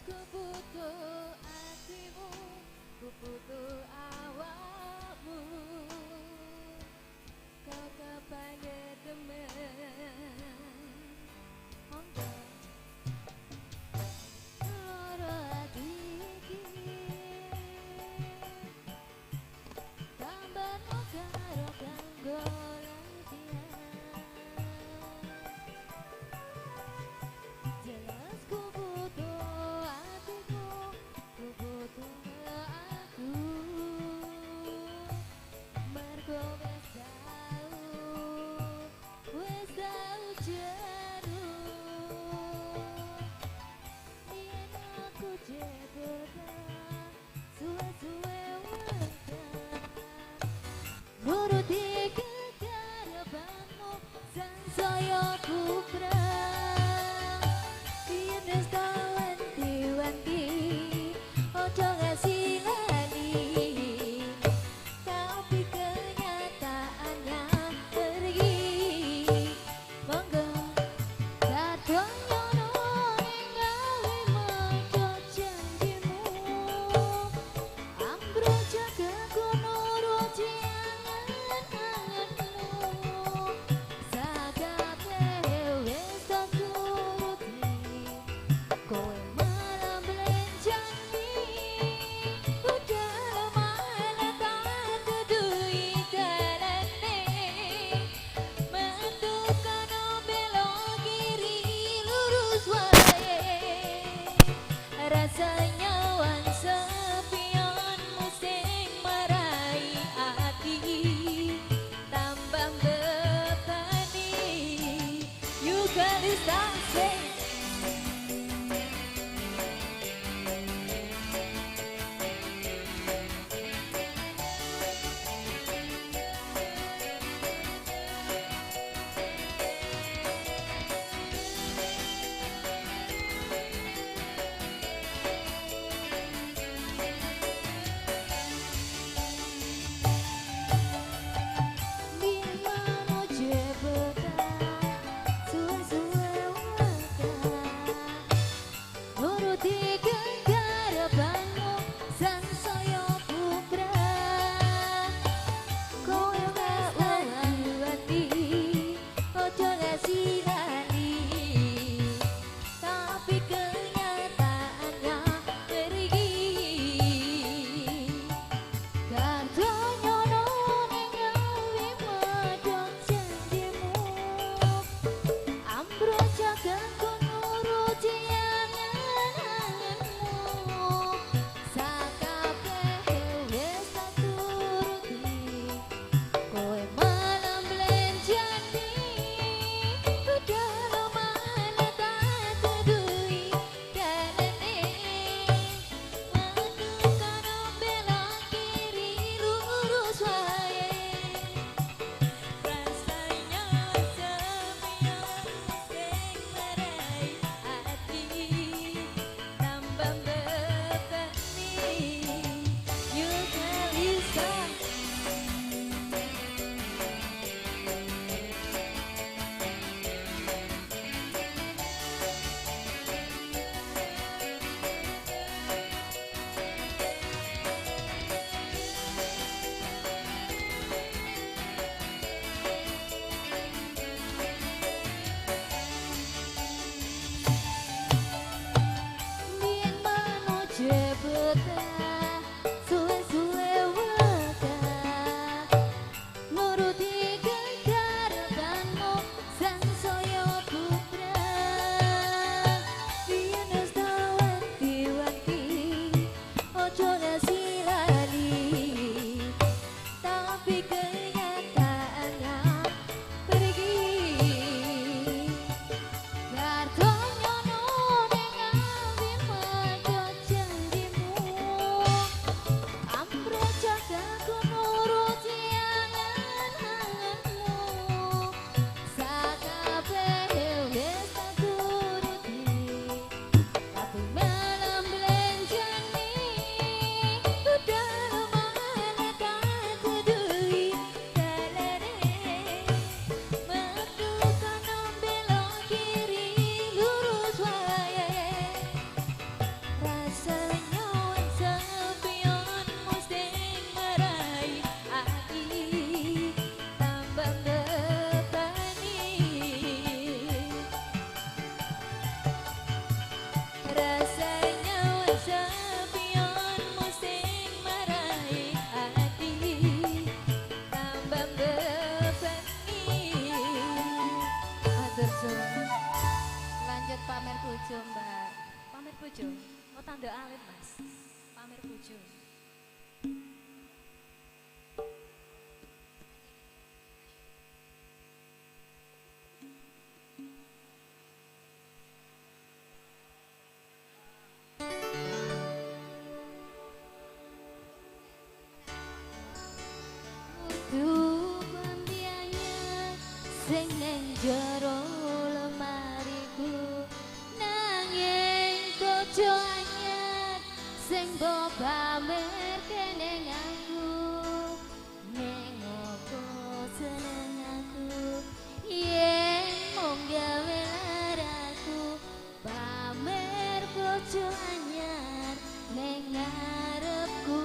Tuban biaya sing neng jero lemariku nanging bojo anyar sing mbok pamer kene aku ning opo seneng aku yen mung gawe laraku pamer bojo anyar ning ngarepku.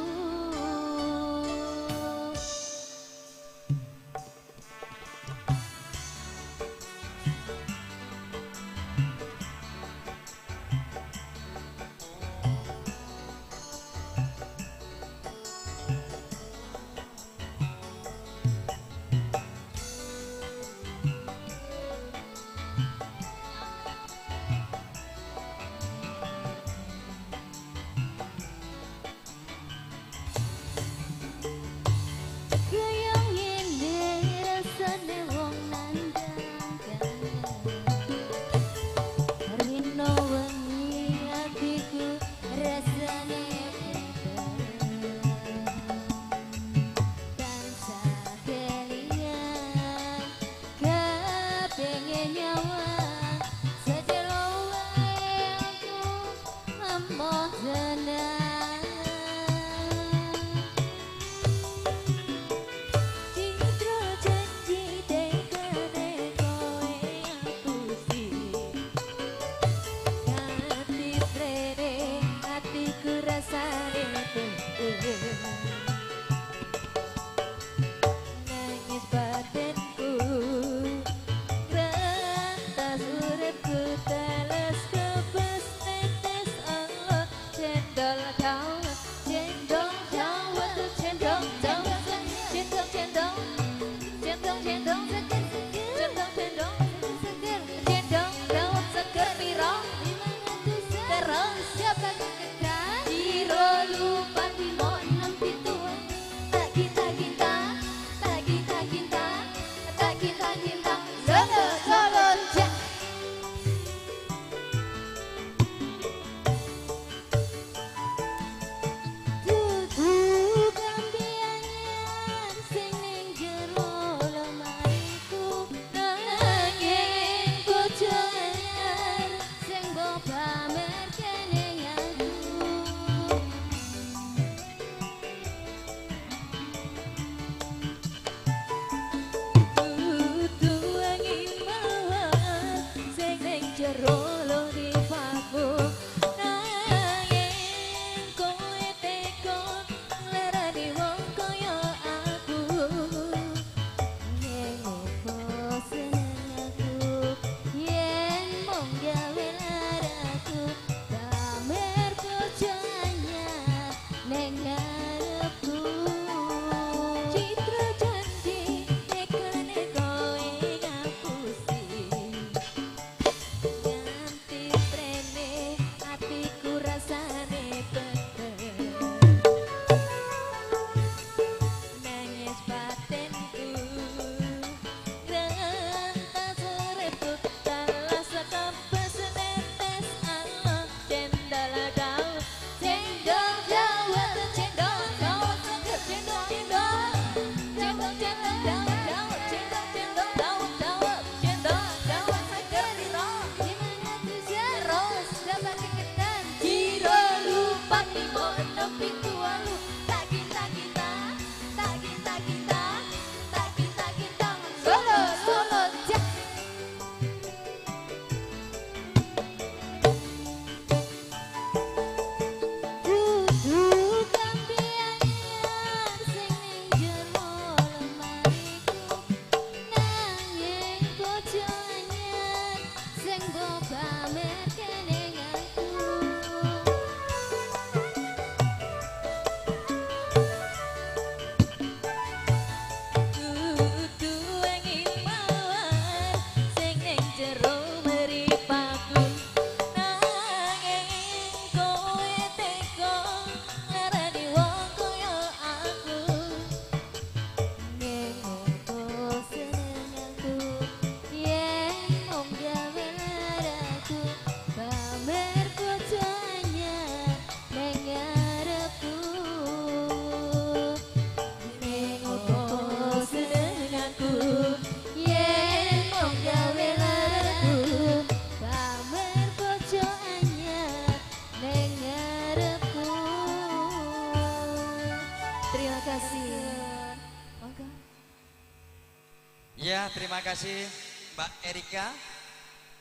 Ya, terima kasih Mbak Erika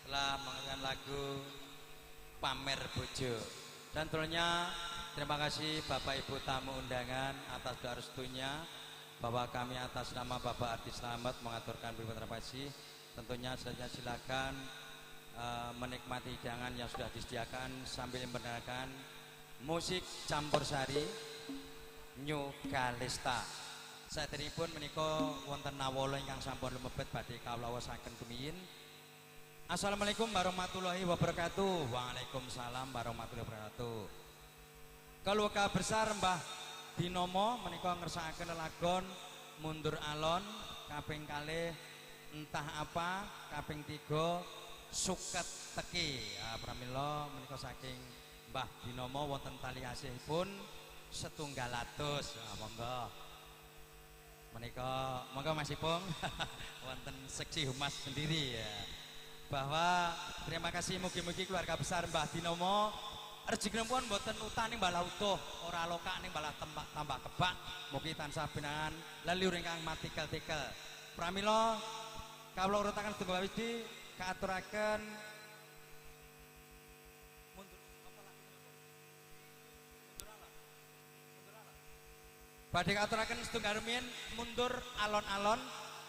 telah mengenalkan lagu Pamer Bojo. Dan tentunya terima kasih Bapak Ibu tamu undangan atas doa restunya bahwa kami atas nama Bapak Ardi Slamet mengaturkan terima kasih. Tentunya saya silakan menikmati hidangan yang sudah disediakan sambil mendengarkan musik campursari New Kalista. Saderipun menika wonten nawala ingkang sampun lumebet badhe kawulawasaken rumiyin. Assalamualaikum warahmatullahi wabarakatuh. Waalaikumsalam warahmatullahi wabarakatuh. Keluarga besar Mbah Binomo menika ngersakaken lelagon Mundur Alon kaping kalih entah apa kaping 3 suket teki. Pramila menika saking Mbah Binomo wonten tali asihipun 700. Monggo. Menika monggo Mas Ipung wonten seksi humas sendiri ya. Bahwa terima kasih mugi-mugi keluarga besar Mbah Binomo rejeginipun mboten utani balah utuh, ora lokak ning balah tambah kebak. Mugi tansah binangan leluhur ingkang matikel-tikel. Pramila kawula urutaken setunggal wiji kaaturaken badhe katuraken setunggal rumiyin mundur alon-alon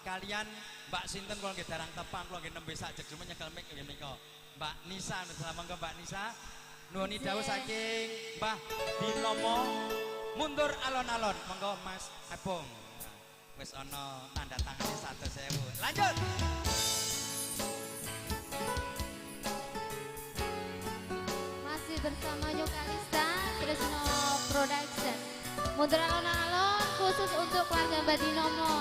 kalian Mbak Sinten kula nggih darang tepan kula nggih nembe sak jegjumen nyekel mik nggih menika. Mbak Nisa monggo Mbak Nisa nuwun dawuh saking Mbah Binomo mundur alon-alon. Monggo Mas Apung. Wis ana tanda tangane 100.000. Lanjut. Masih bersama Yokalista Tresno Production. Mundur alon-alon khusus untuk keluarga Mbak Binomo.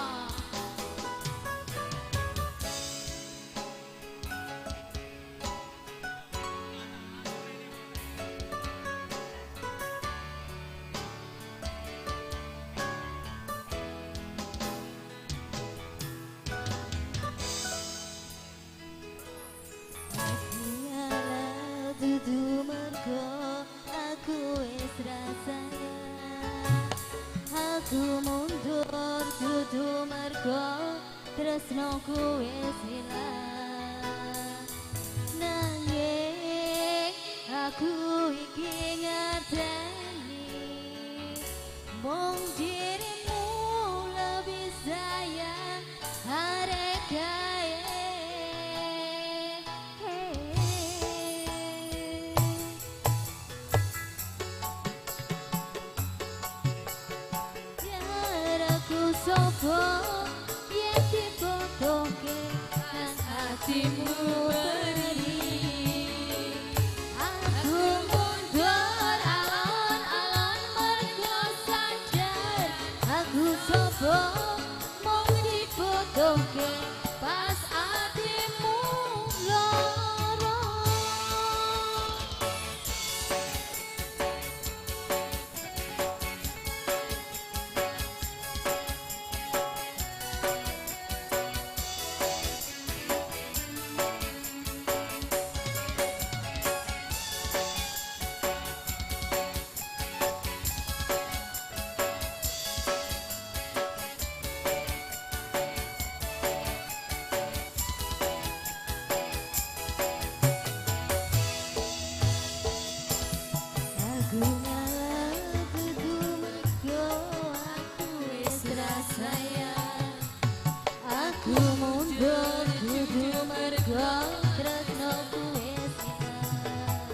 Dudu mergo aku wis rasanya. Aku mundur dudu mergo tresnoku wis ilang. Nanging aku iki ngerteni mung dirimu lebih sayang arek gawe. Sopo yang dibutuhke nang hatimu beri. Aku mundur alon-alon mergo sadar aku sopo mau dibutuhke pas hatimu loro. Aku mundur dudu mergo tresnoku wis ilang.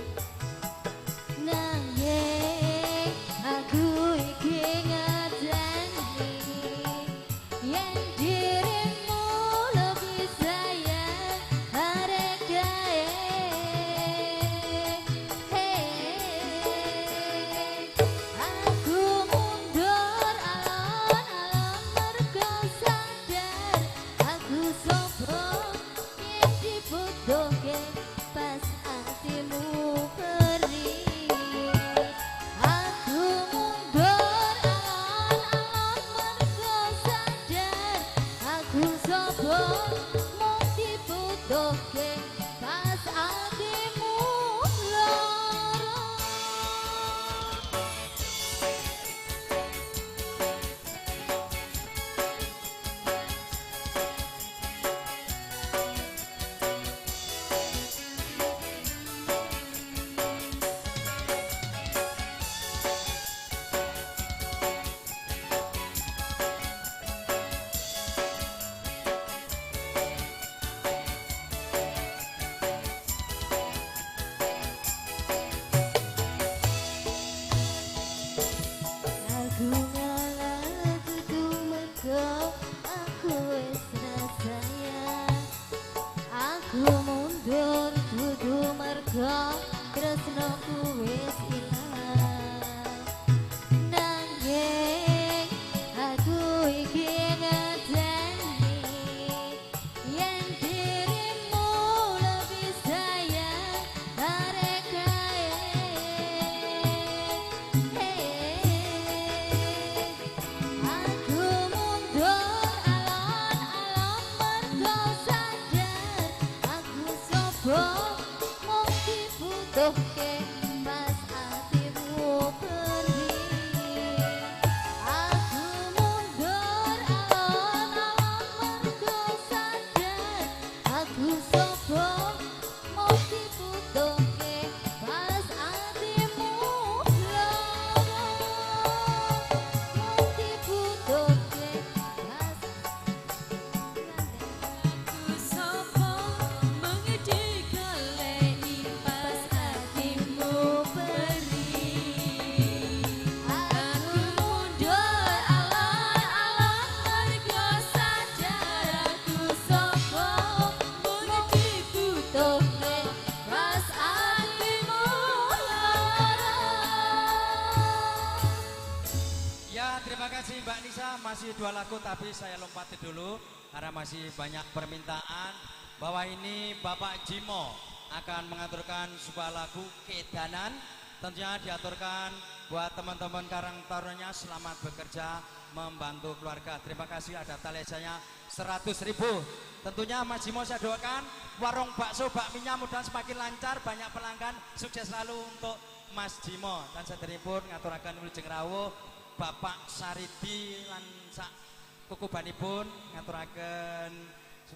Nanging aku iki ngerteni yen dirimu lebih sayang arek gawe. Aku mundur alon-alon mergo sadar aku sopo yang dibutuhke pas hatimu perih. Aku mundur alon-alon mergo sadar aku sopo mau dibutuhke pas hatimu loro. masih 2 lagu tapi saya lompati dulu karena masih banyak permintaan bahwa ini Bapak Jimo akan mengaturkan sebuah lagu Kedanan. Tentunya diaturkan buat teman-teman Karang Tarunanya, selamat bekerja membantu keluarga. Terima kasih, ada talesanya 100.000. Tentunya Mas Jimo saya doakan warung bakso bakminya mudah semakin lancar, banyak pelanggan, sukses selalu untuk Mas Jimo. Dan saderipun ngaturaken wilujeng rawuh Bapak Saridi lan sak kukubanipun ngaturaken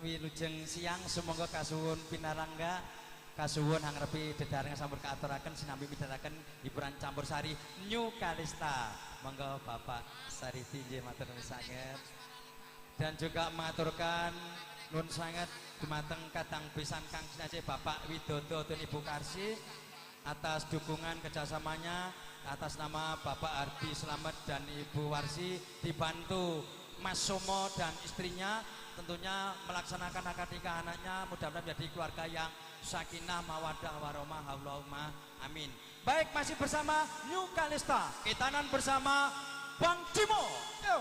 wilujeng siang, semoga kasuwun pinarangga, kasuwun hangrepi dedarengan sampun kaaturaken sinambi midharaken hiburan campursari New Kalista. Monggo Bapak Saridi nggih matur nuwun sanget. Dan juga mengaturkan nun sangat dumateng kadang pisan Kang Sinaje Bapak Widodo dan Ibu Karsi atas dukungan kerjasamanya, atas nama Bapak Ardi Slamet dan Ibu Warsi dibantu Mas Somo dan istrinya tentunya melaksanakan akad nikah anaknya, mudah-mudahan menjadi keluarga yang sakinah mawaddah warahmah Allahumma amin. Baik, masih bersama New Kalista, Kedanan bersama Bang Jimo. Yo.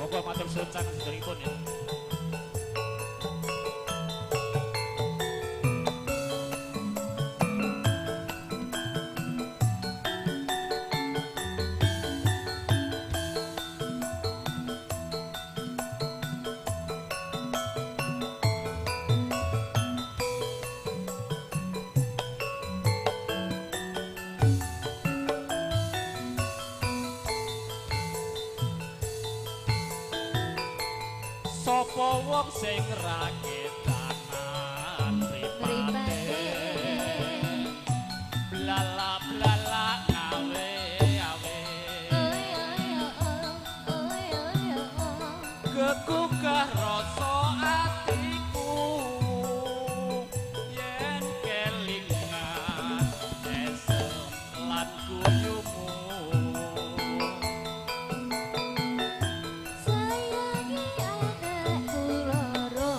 Monggo matur suwun sanget sedheripun ya. Sapa wong sing ra kedanan mripate blala blala awe awe kegugah rasa atiku yen kelingan esem lan guyumu. Sayangi adekku loro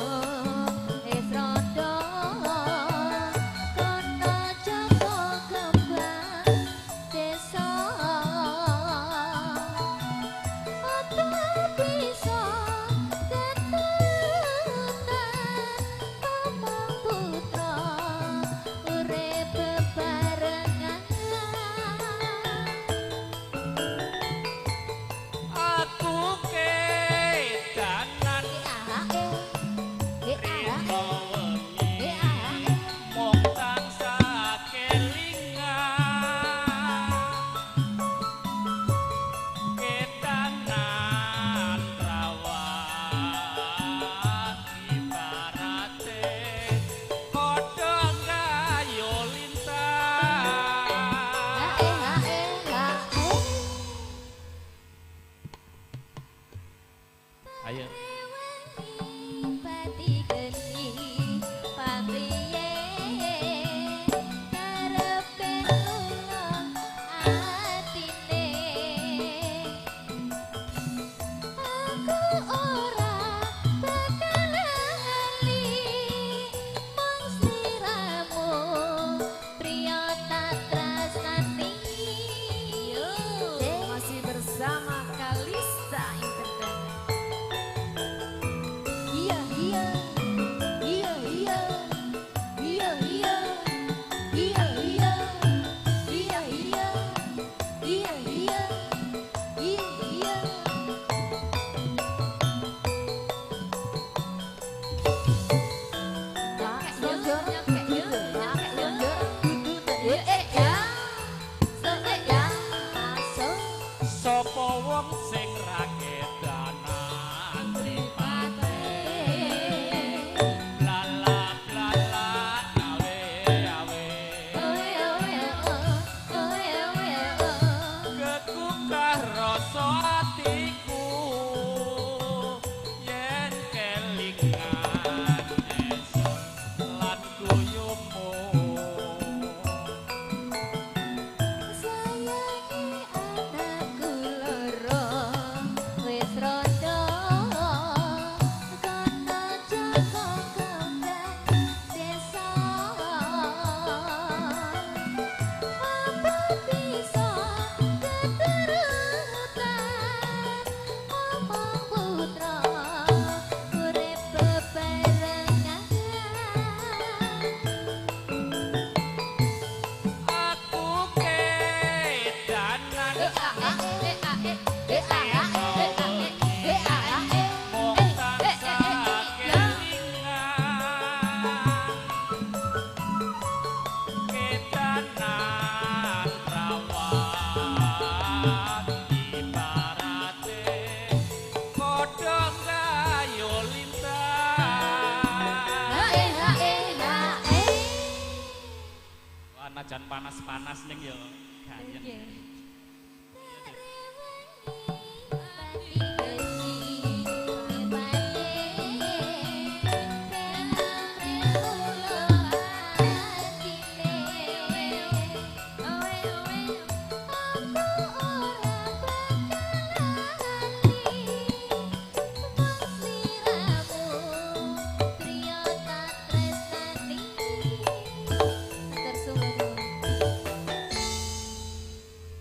panas-panas ning yo ganyen. Nggih.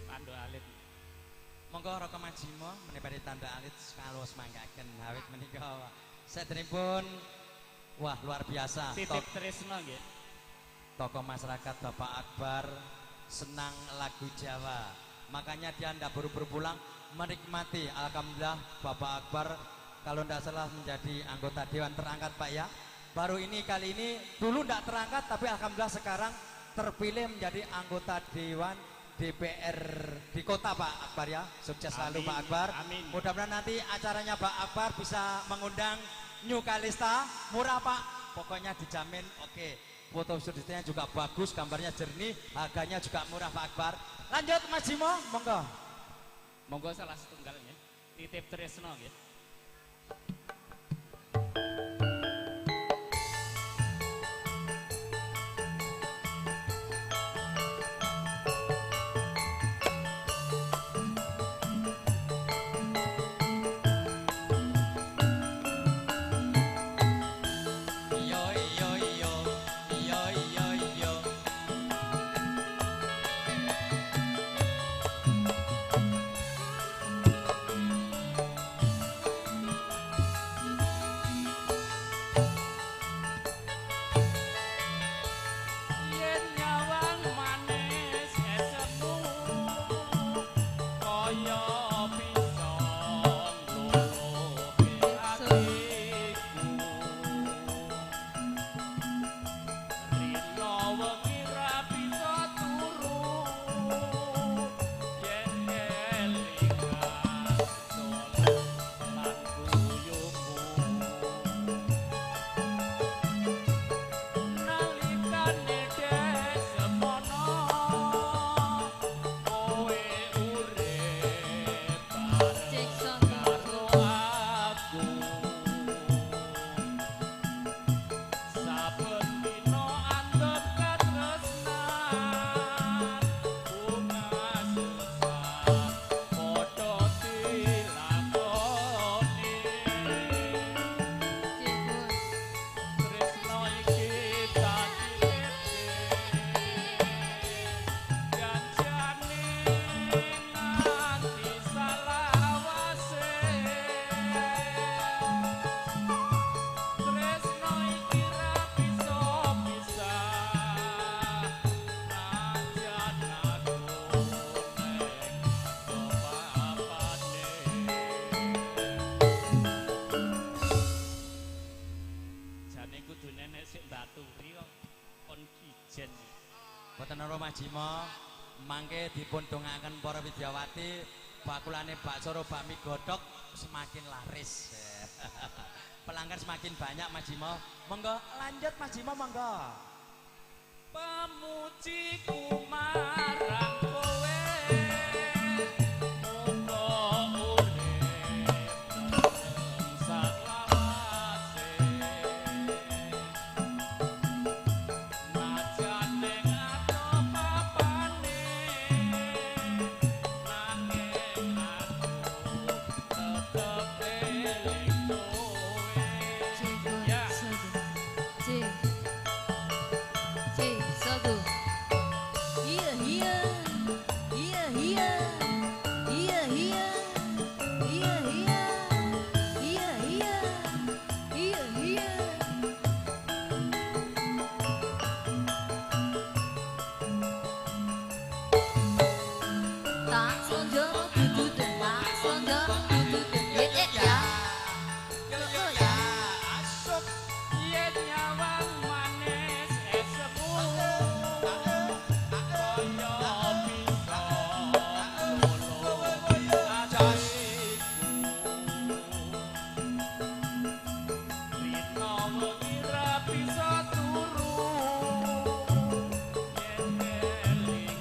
Tanduk alit. Monggo Raka Majima menipati tanda alit kalos mangkaken awit menika saderengipun wah luar biasa Titip tresno nggih. tokoh masyarakat Bapak Akbar senang lagu Jawa, makanya dia ndak buru-buru pulang menikmati. Alhamdulillah Bapak Akbar kalau ndak salah menjadi anggota dewan terangkat Pak ya, baru ini kali ini, dulu ndak terangkat tapi alhamdulillah sekarang terpilih menjadi anggota dewan DPR di kota Pak Akbar ya. Sukses selalu Amin, Pak Akbar. amin. Mudah-mudahan nanti acaranya Pak Akbar bisa mengundang New Kalista, murah Pak, pokoknya dijamin oke. Foto studinya juga bagus, gambarnya jernih, harganya juga murah Pak Akbar. Lanjut Mas Jimo, monggo. Monggo salah setunggalnya. Titip tresno nggih. Iyo iyo iyo, iyo iyo iyo. Yen nyawang manis esemu kaya pisang luluhe atiku. Rino wengi ra bisa turu yen kelingan dolan lan guyuku. Nalikane desemono kowe urip bareng karo aku. Saben dina andhep katresnan bunga susah padha dilakoni. Tresno iki dadi janjane nganti salawase. Tresno iki ra bisa pisah najan aku ning kepapane. Jane kudu nenek sik mbaturi kok kon kijen. Boten ora Mas Jimo, mangke dipun dongaaken para widyawati bakulane bakso karo bakmi godhog semakin laris. Pelanggan semakin banyak Mas Jimo. Monggo lanjut Mas Jimo monggo. Pemujiku marang kowe muga urip tentrem salawase. Najan ning adoh papane nanging aku tetep eling kowe. Ya. Tak sonjo dudu tak sonjo dudu ya. Ya. Asuk. Yen nyawang manis esemu kaya pisang luluhe atiku. Rino wengi ra bisa turu yen kelingan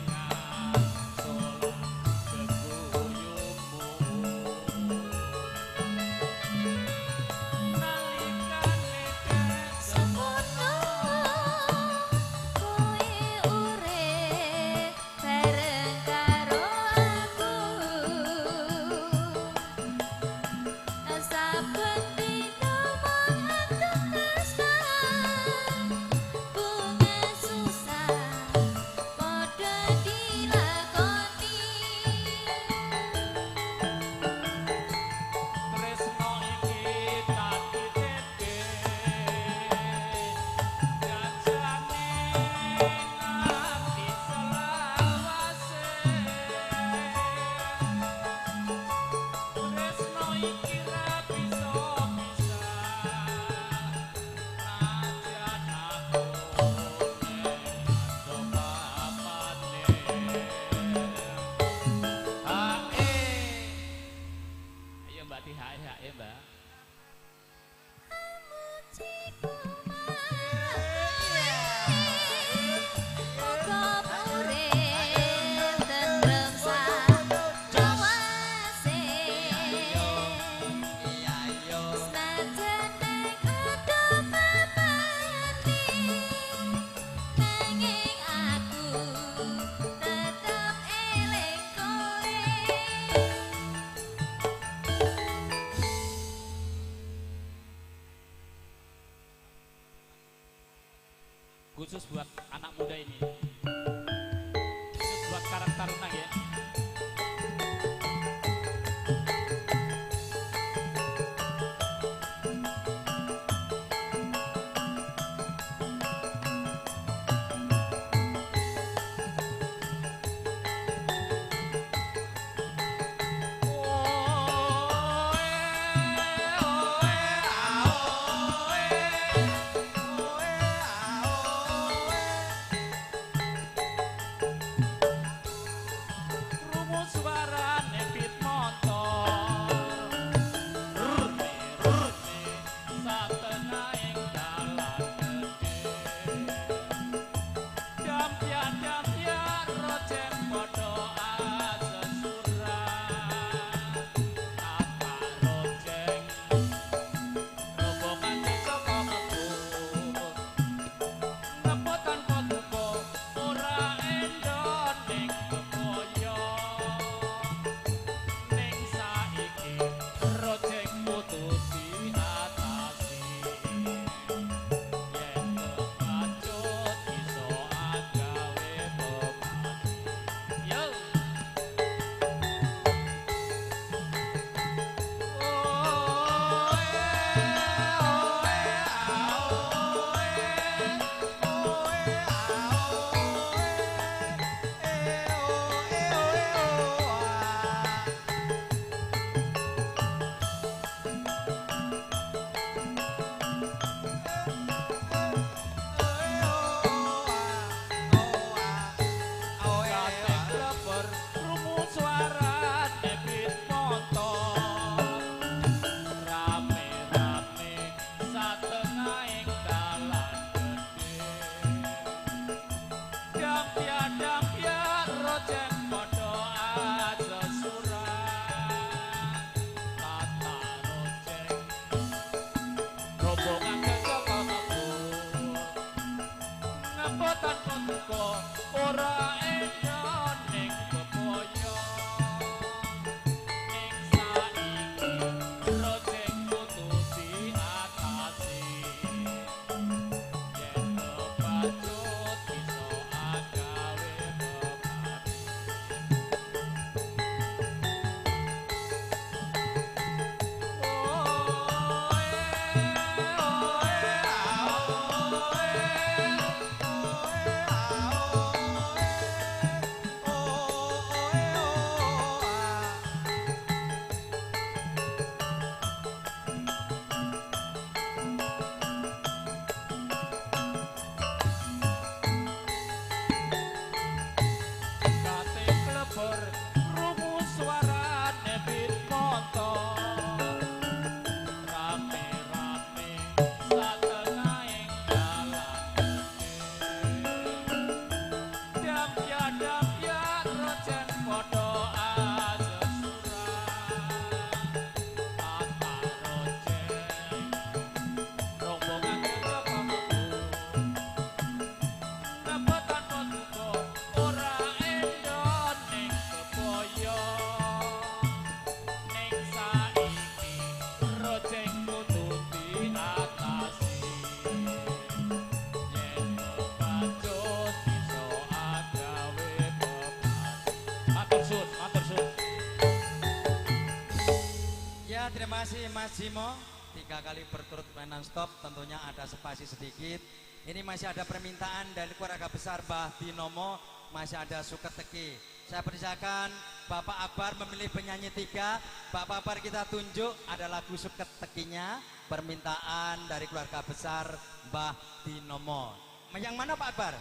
kasih Mas Jimo, 3 kali berturut non stop, tentunya ada spasi sedikit. Ini masih ada permintaan dari keluarga besar Mbah Binomo, masih ada suket teki. Saya persilakan Bapak Akbar memilih penyanyi 3. Bapak Akbar kita tunjuk ada lagu suket tekinya, permintaan dari keluarga besar Mbah Binomo. Yang mana Pak Akbar?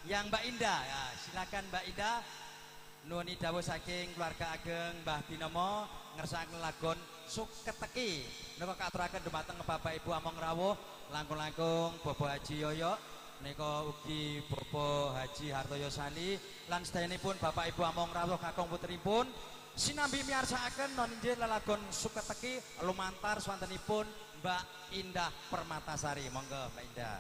Yang Mbak Indah. Ya, silakan Mbak Indah. Nuni dawuh saking keluarga ageng Mbah Binomo ngersakaken lagon suket teki. Nika katuraken dumateng Bapak Ibu Among rawuh, langkung-langkung Bobo Haji Yoyo, nika ugi Bobo Haji Hartoyo Sali lan sedayanipun Bapak Ibu Among rawuh kakung putripun sinambi miyarsakaken non inggih lelagon suket teki lumantar swantenipun Mbak Indah Permatasari. Monggo Mbak Indah.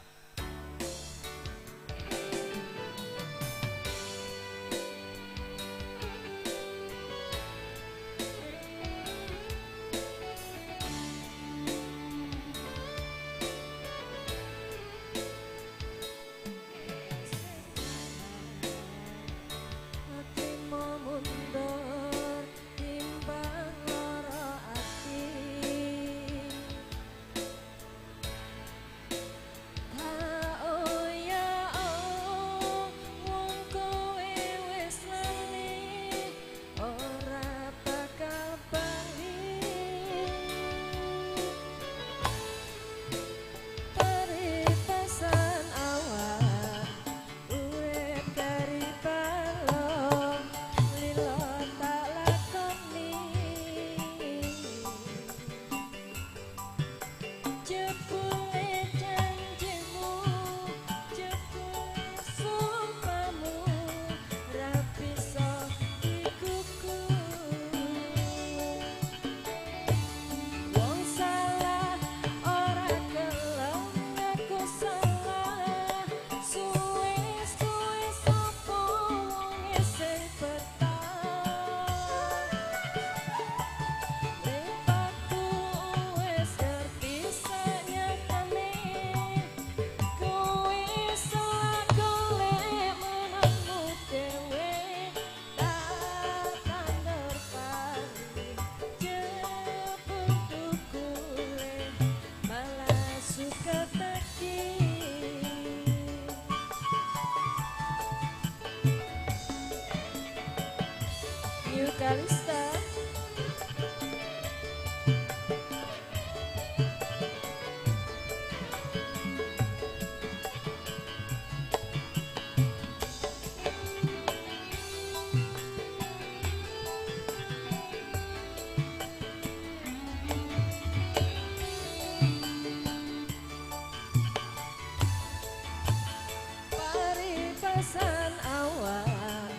Paribasan awak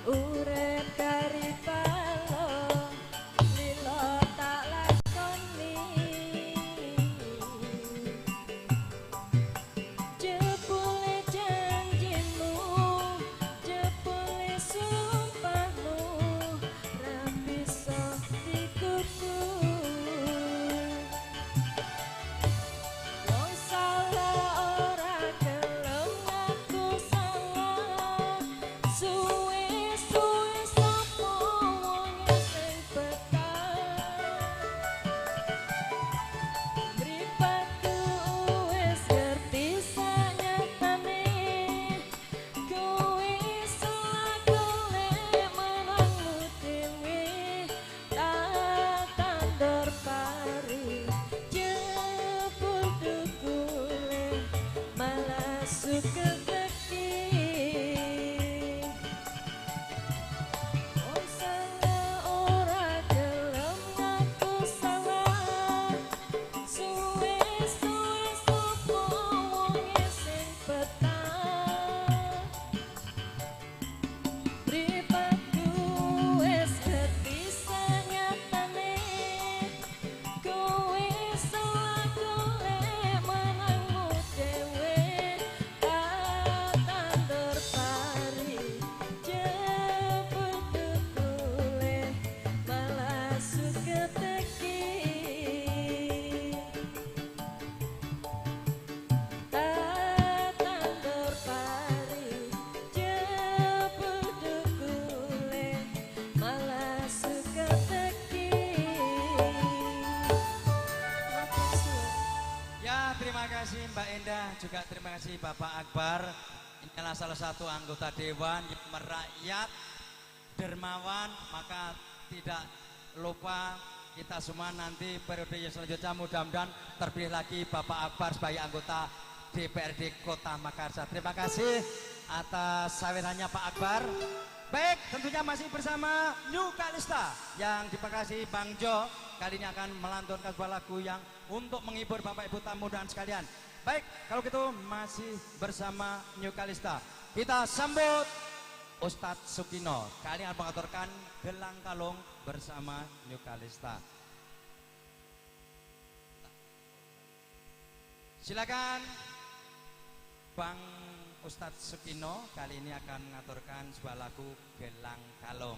urip kari balon juga terima kasih Bapak Akbar. Ini adalah salah satu anggota dewan yang merakyat, dermawan, maka tidak lupa kita semua nanti periode yang selanjutnya mudah-mudahan terpilih lagi Bapak Akbar sebagai anggota DPRD Kota Makassar. Terima kasih atas sawerannya Pak Akbar. Baik, tentunya masih bersama New Kalista yang dipakasi Bang Jo. Kali ini akan melantunkan sebuah lagu yang untuk menghibur Bapak Ibu tamu dan sekalian. Baik, kalau gitu masih bersama New Kalista. Kita sambut Ustadz Sukino. Kali ini akan mengaturkan Gelang Kalung bersama New Kalista. Silakan Bang Ustadz Sukino kali ini akan mengaturkan sebuah lagu Gelang Kalung.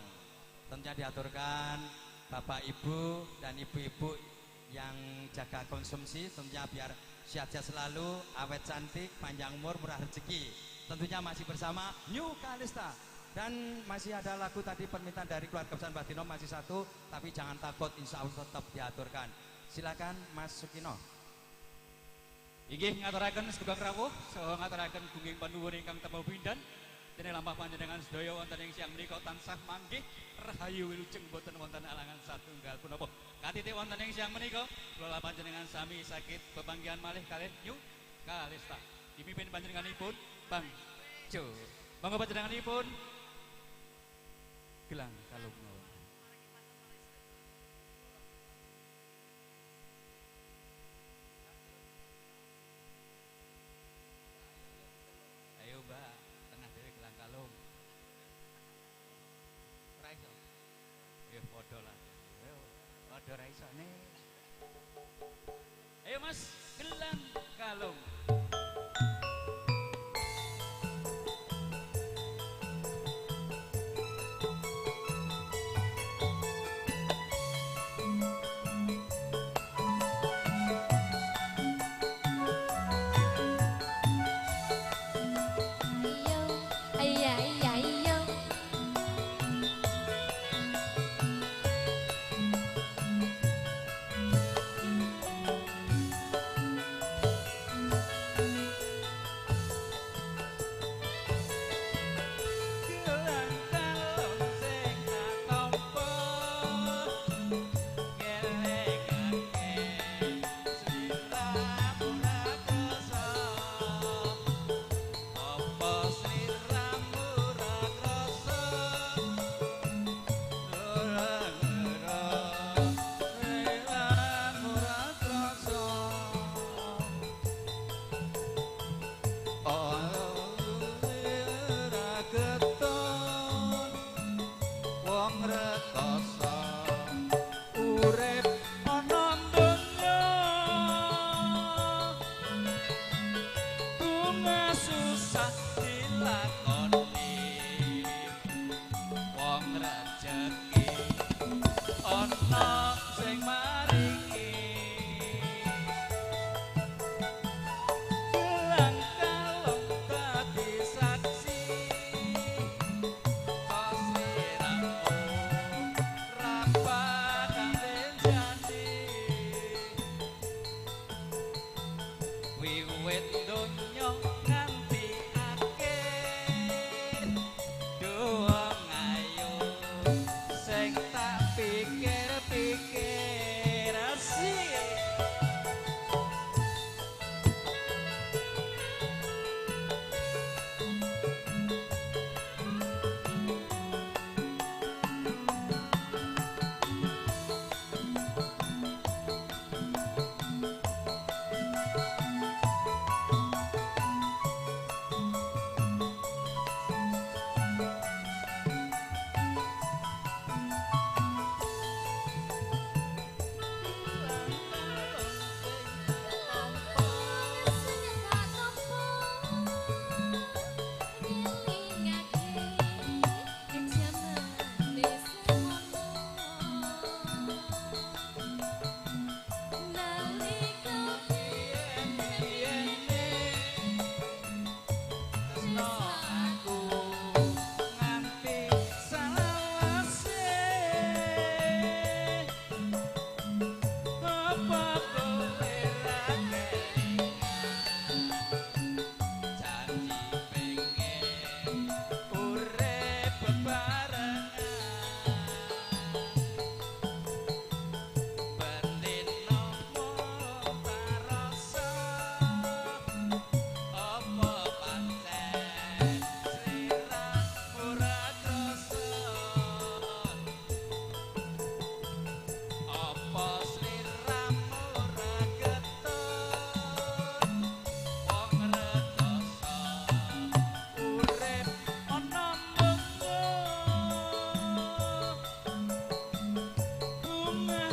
Tentunya diaturkan Bapak Ibu dan Ibu-ibu yang jaga konsumsi, tentunya biar sehat-sehat selalu, awet cantik, panjang umur, murah rezeki. Tentunya masih bersama New Kalista. Dan masih ada lagu tadi permintaan dari keluarga besar Batino masih satu, tapi jangan takut, insya Allah tetap diaturkan. Silakan Mas Sukino. Inggih ngaturaken Sugeng Rawuh saha ngaturaken gunging panuwun ingkang temu pindan dene lampah panjenengan sedaya wonten ing siang menika tansah manggih rahayu wilujeng boten wonten alangan satunggal punapa. Katiti wonten ing siang menika kula panjenengan sami sakit bebanggihan malih kalih New Kalista. Dimimpin panjenenganipun Bang Jo. Monggo panjenenganipun Gelang Kalung. Ayo Mas, Gelang Kalung.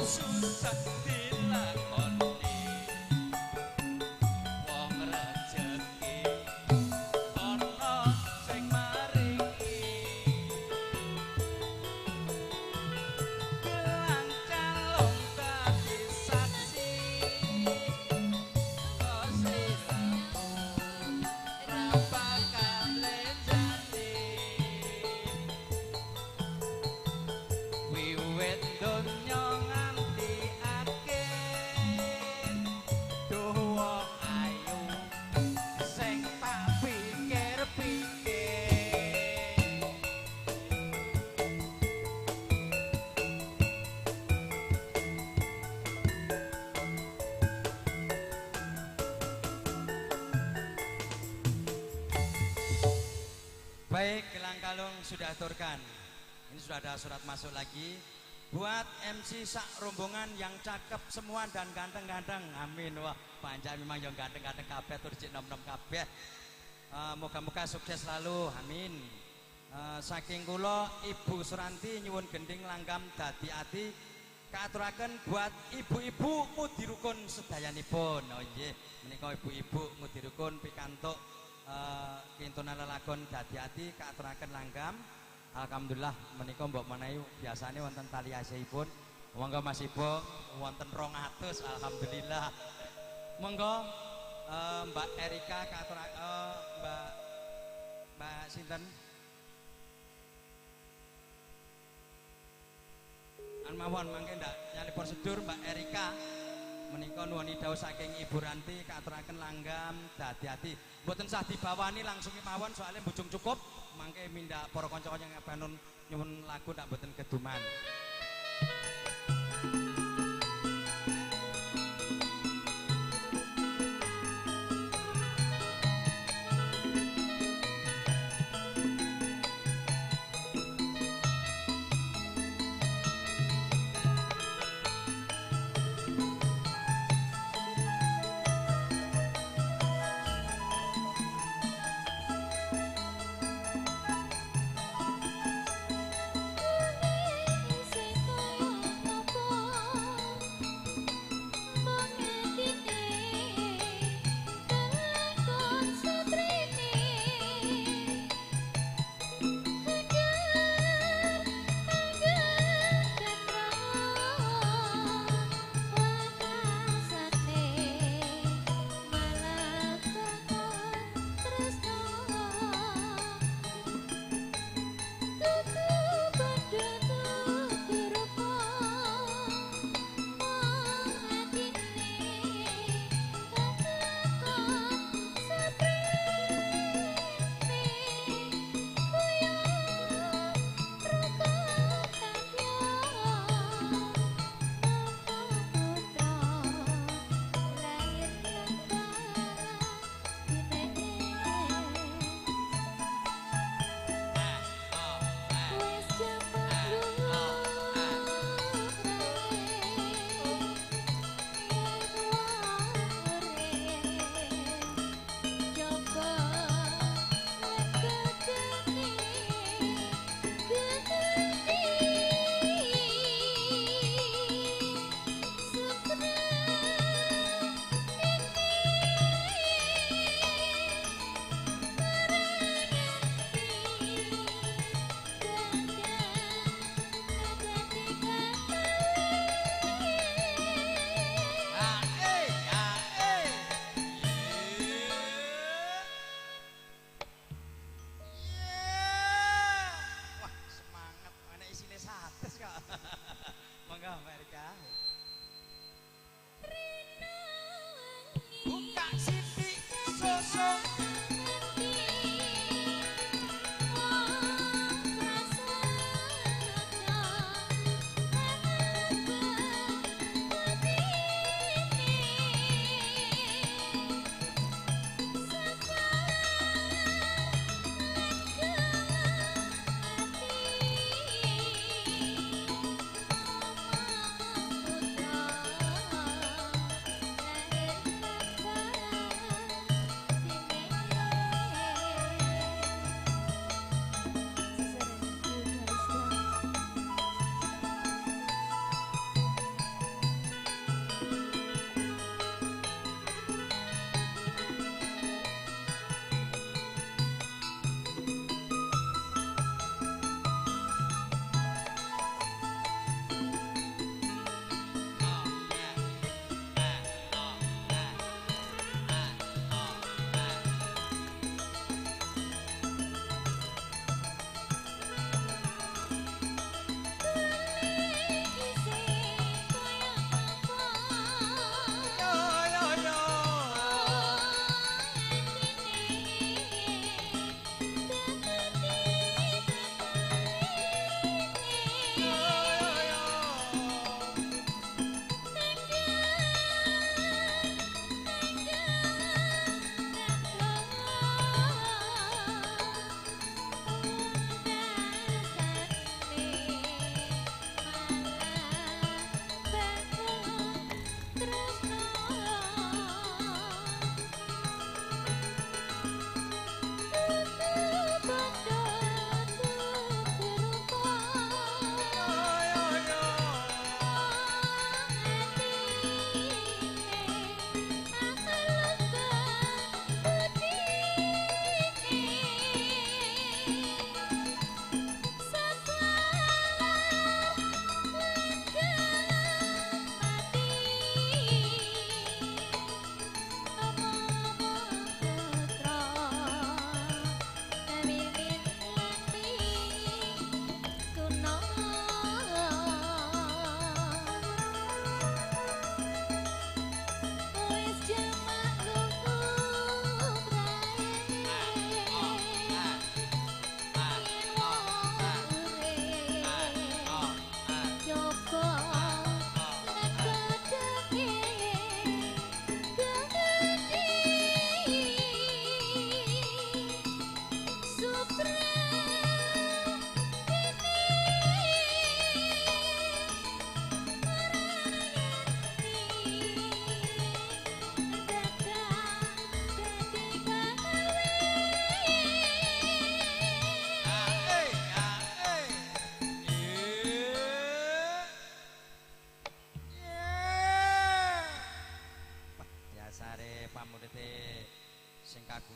susah dilakoni wong rejeki ana sing maringi gelang calon dadi saksi kosiramu ra bakal lenjani wiwit donya nganti akhir duh wong ayu sing tak pikir-pikir Baik, gelang kalung sudah aturkan. Ini sudah ada surat masuk lagi. Buat MC sak rombongan yang cakep semua dan ganteng-ganteng. Amin. Wah, panjang memang yang ganteng-ganteng kabeh tur cek nom-nom kabeh. Moga-moga sukses selalu. Amin. Saking kula Ibu Suranti nyuwun gending langgam dadi ati kaaturaken buat ibu-ibu mudirukun sedayanipun. Oh nggih, menika ibu-ibu mudirukun pikantuk kintunan lelagon dadi ati kaaturaken langgam. Alhamdulillah menika mbok menawi biasane wonten tali asihipun. Monggo Mas Ibu wonten 200 alhamdulillah. Monggo Mbak Erika kaaturaken Mbak sinten? Mawon mangke ndak nyali prosedur Mbak Erika menika nuwuni dawuh saking Ibu Ranti kaaturaken langgam dadi ati. Mboten sah dibawani langsung mawon soalnya bujung cukup mangke mindak para kanca-kanca yang pengen nyuwun lagu ndak mboten keduman. Sing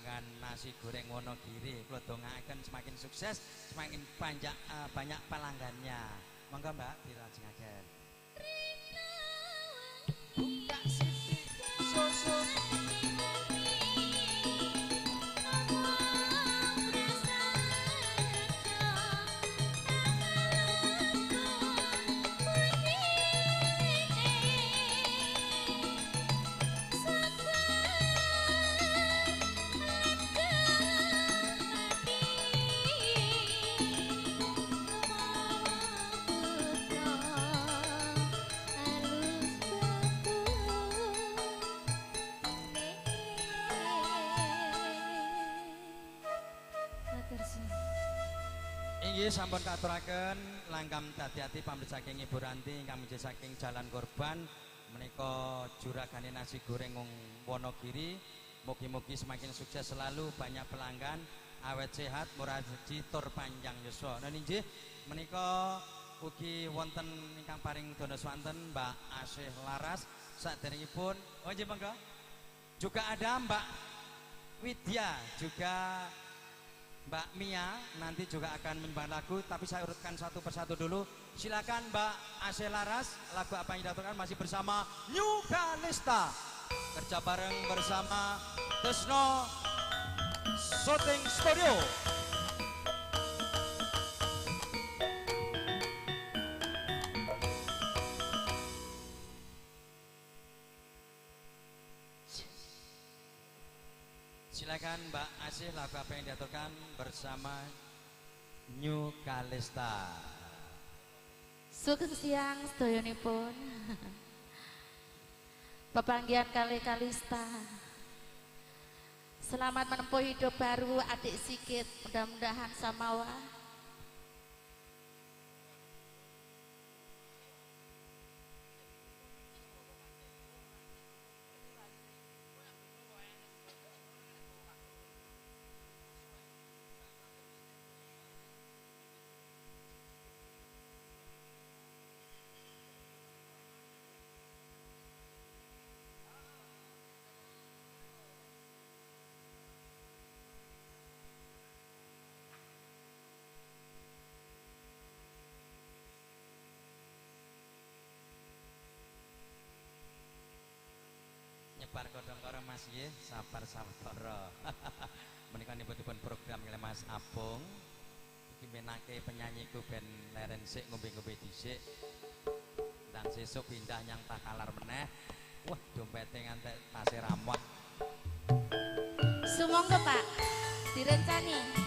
juragan nasi goreng Wonogiri. Kula dongaaken semakin sukses, semakin banyak pelanggannya. Monggo Mbak dilajengaken. Buka sithik susu. Inggih sampun katuraken langkam dadi-ati pamit saking Ibu Ranti ingkang mijil saking Jalan Korban menika juragane nasi goreng wong Wonogiri. Mugi-mugi semakin sukses selalu, banyak pelanggan, awet sehat, murah rezeki, tur panjang yuswa. Nah inggih menika ugi wonten ingkang paring dono swanten Mbak Asih Laras saderengipun. Oh nggih monggo. Juga ada Mbak Widya, juga Mbak Mia nanti juga akan menyumbang lagu, tapi saya urutkan satu persatu dulu. Silakan Mbak Asih Laras, lagu apa yang diaturkan masih bersama New Kalista. Kerja bareng bersama Desno Shooting Studio. Silakan Mbak Asih, lagu apa yang diaturkan bersama New Kalista. Sugeng siang sedayonipun. Pepanggihan kali Kalista. Selamat menempuh hidup baru adik Sikit, mudah-mudahan samawa. Nyebar kodong karo Mas nggih, sabar sabara. Menika nipun program kali Mas Apung. Iki menake penyanyiku ben leren sik ngombe-ngombe dhisik. Dan sesuk pindah nyang Takalar meneh. Wah, dompete ngantek tasih ramot. Sumangga Pak, direncani.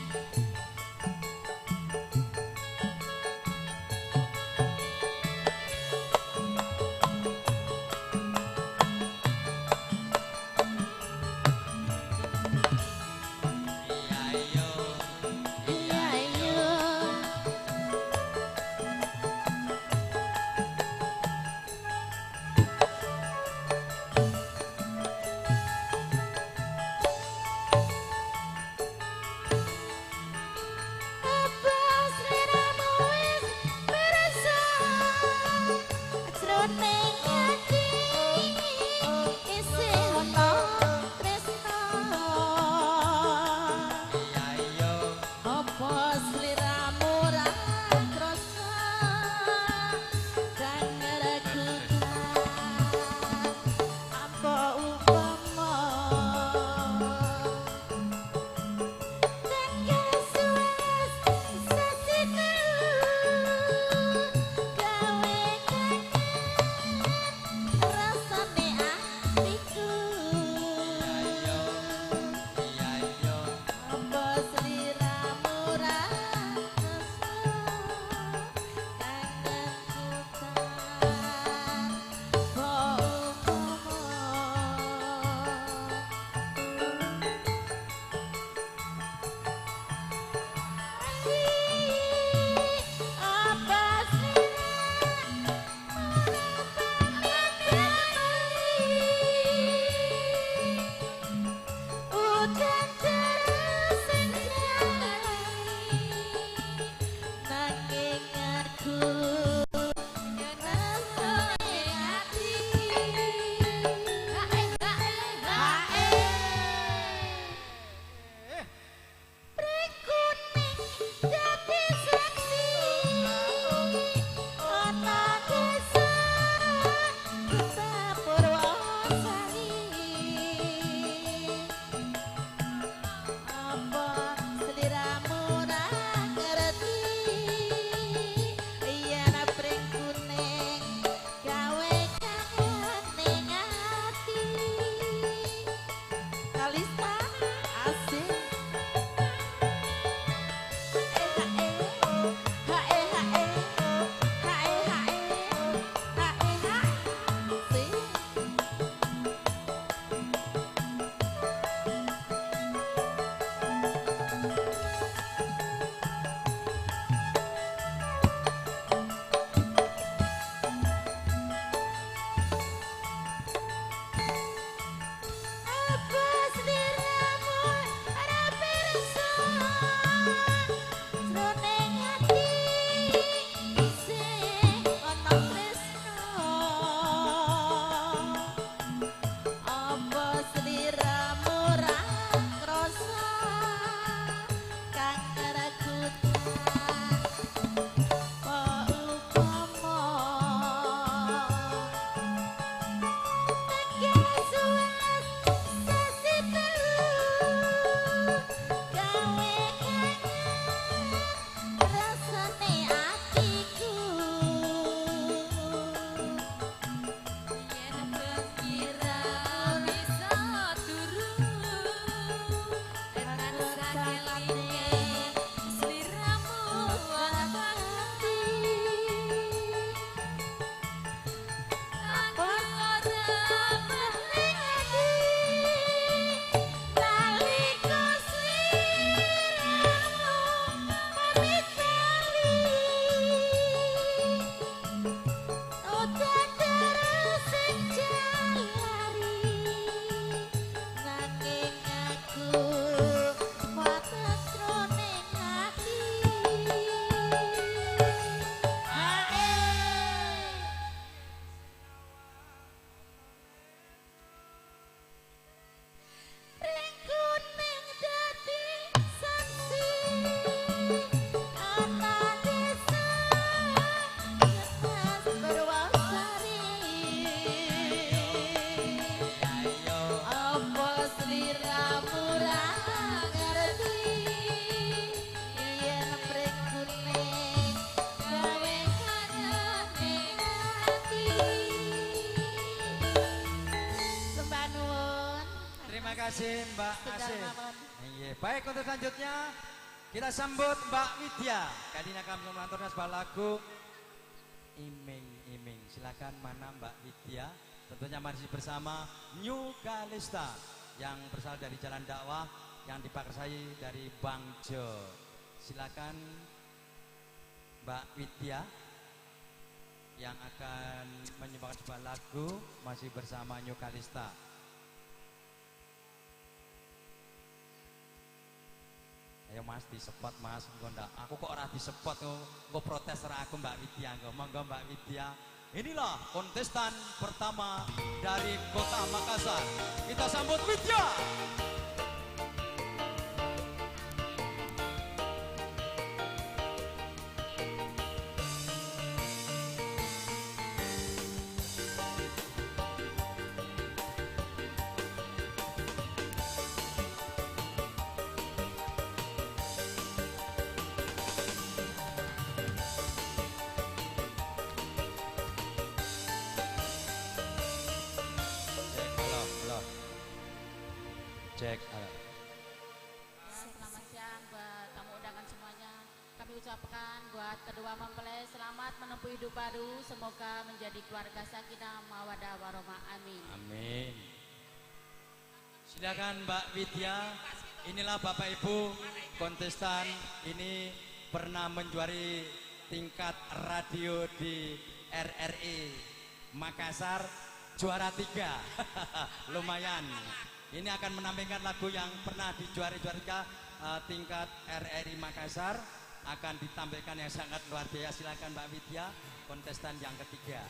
kasih Mbak Setunggal Asih. mawon. Iya, baik untuk selanjutnya kita sambut Mbak Widya. Kali ini akan melanturkan sebuah lagu Iming-iming. Silakan mana Mbak Widya. Tentunya masih bersama New Kalista yang berasal dari Jalan Dakwah yang dipakersai dari Bang Jo. Silakan Mbak Widya yang akan menyumbangkan sebuah lagu masih bersama New Kalista. Ayo Mas disepot Mas, aku kok ora disepot kok protes ora aku Mbak Widya, monggo Mbak Widya. Inilah kontestan pertama dari Kota Makassar. Kita sambut Widya. Cek, halo. Selamat siang buat tamu undangan semuanya. Kami ucapkan buat kedua mempelai selamat menempuh hidup baru. Semoga menjadi keluarga sakinah mawaddah warahmah. Amin. Amin. Silakan Mbak Widya. Inilah Bapak Ibu kontestan ini pernah menjuari tingkat radio di RRI Makassar juara 3. Lumayan. Ini akan menampilkan lagu yang pernah dijuari tingkat RRI Makassar, akan ditampilkan yang sangat luar biasa. Silakan Mbak Widya, kontestan yang ketiga.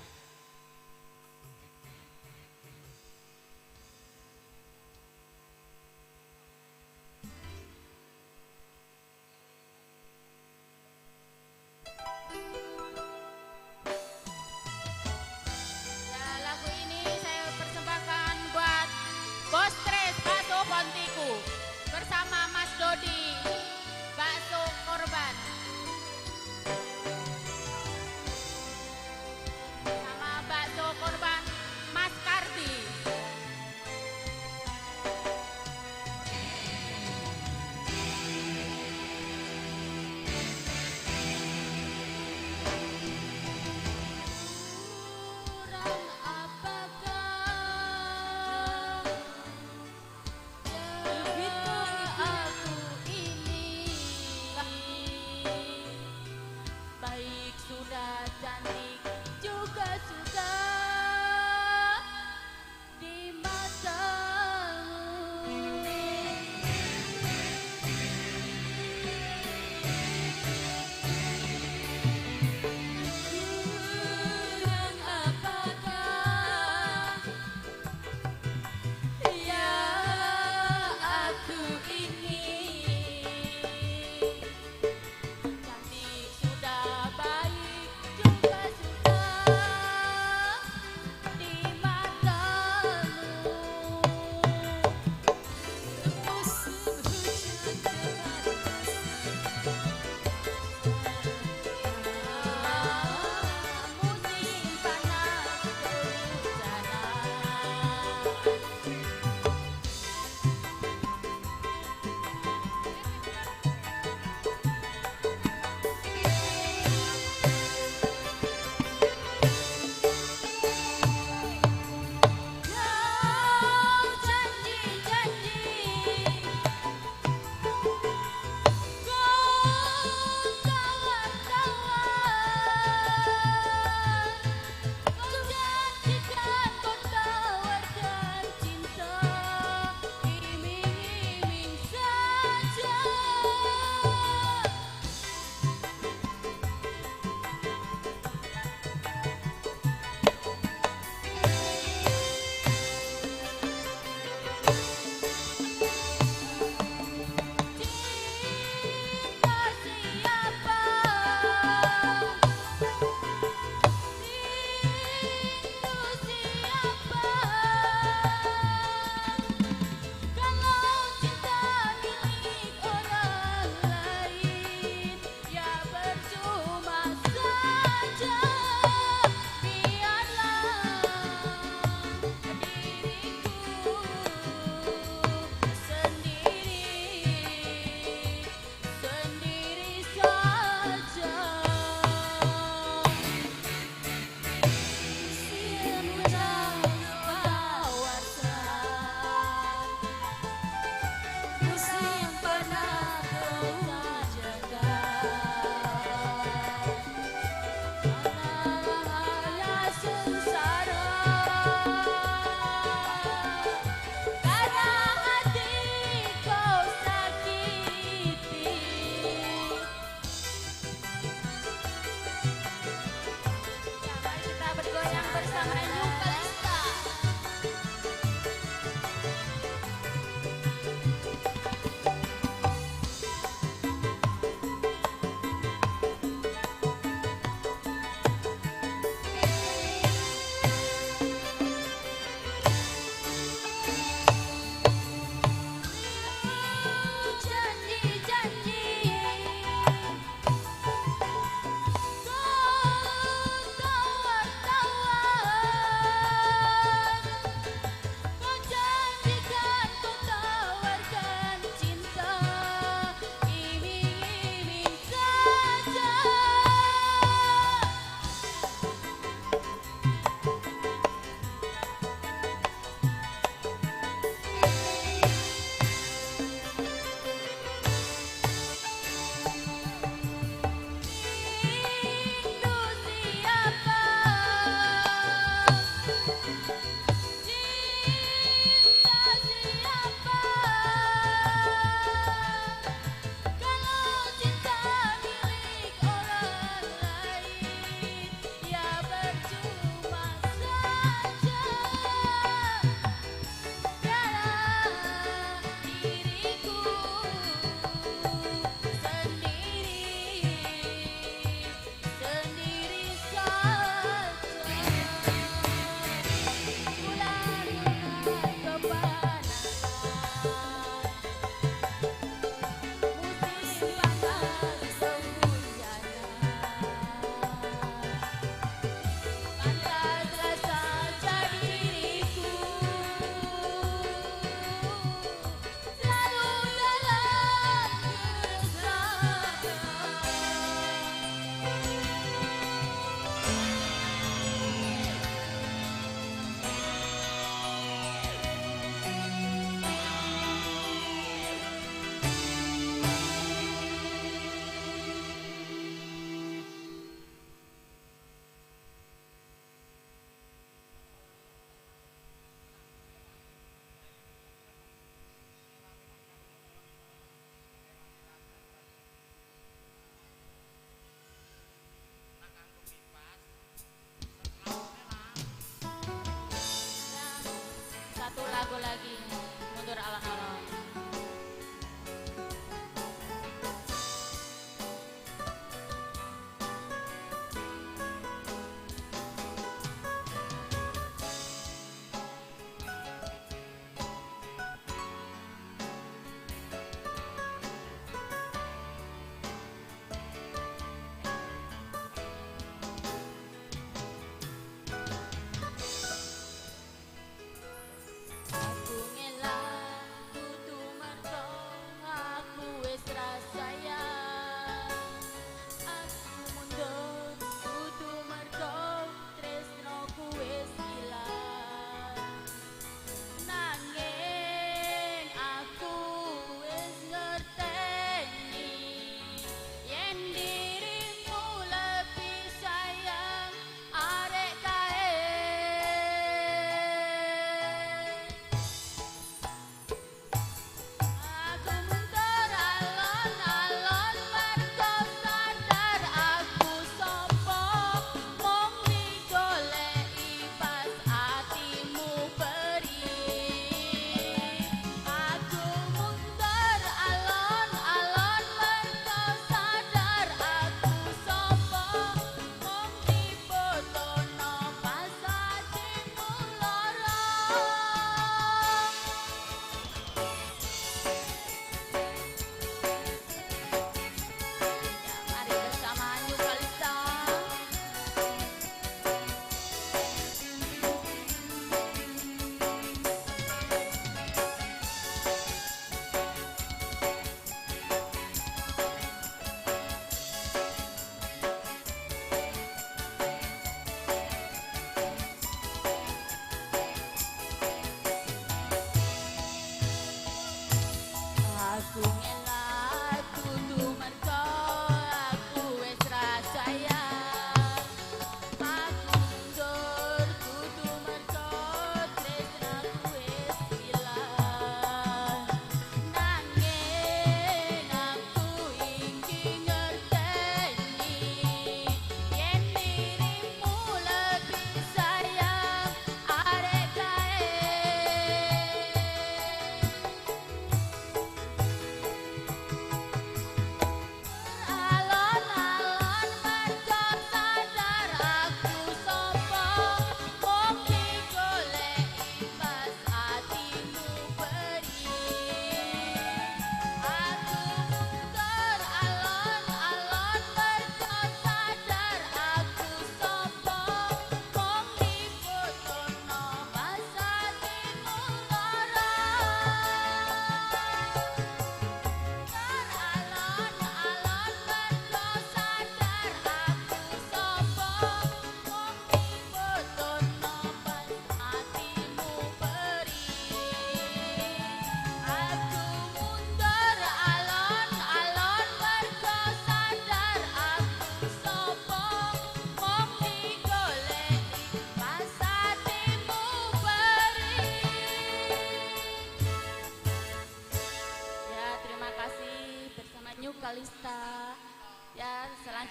Ya, lagu ini saya persembahkan buat Bos Tres Bakso Pontiku bersama Mas Dodi Bakso Korban. Sama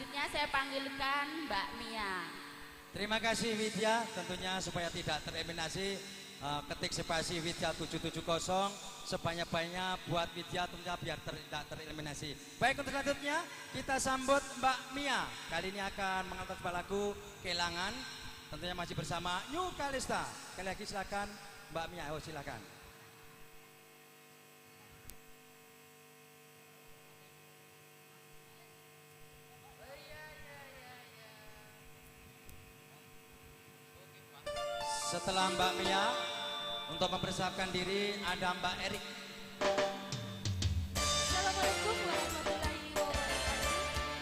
Selanjutnya saya panggilkan Mbak Mia. Terima kasih Widya, tentunya supaya tidak tereliminasi ketik spasi Widya 770 sebanyak-banyak buat Widya tentunya biar tidak tereliminasi. Baik, untuk selanjutnya kita sambut Mbak Mia. Kali ini akan mengangkat sebuah lagu Kelangan, tentunya masih bersama New Kalista. Sekali lagi silakan Mbak Mia, silakan. Setelah Mbak Mia, untuk mempersiapkan diri ada Mbak Erik. Assalamualaikum warahmatullahi wabarakatuh.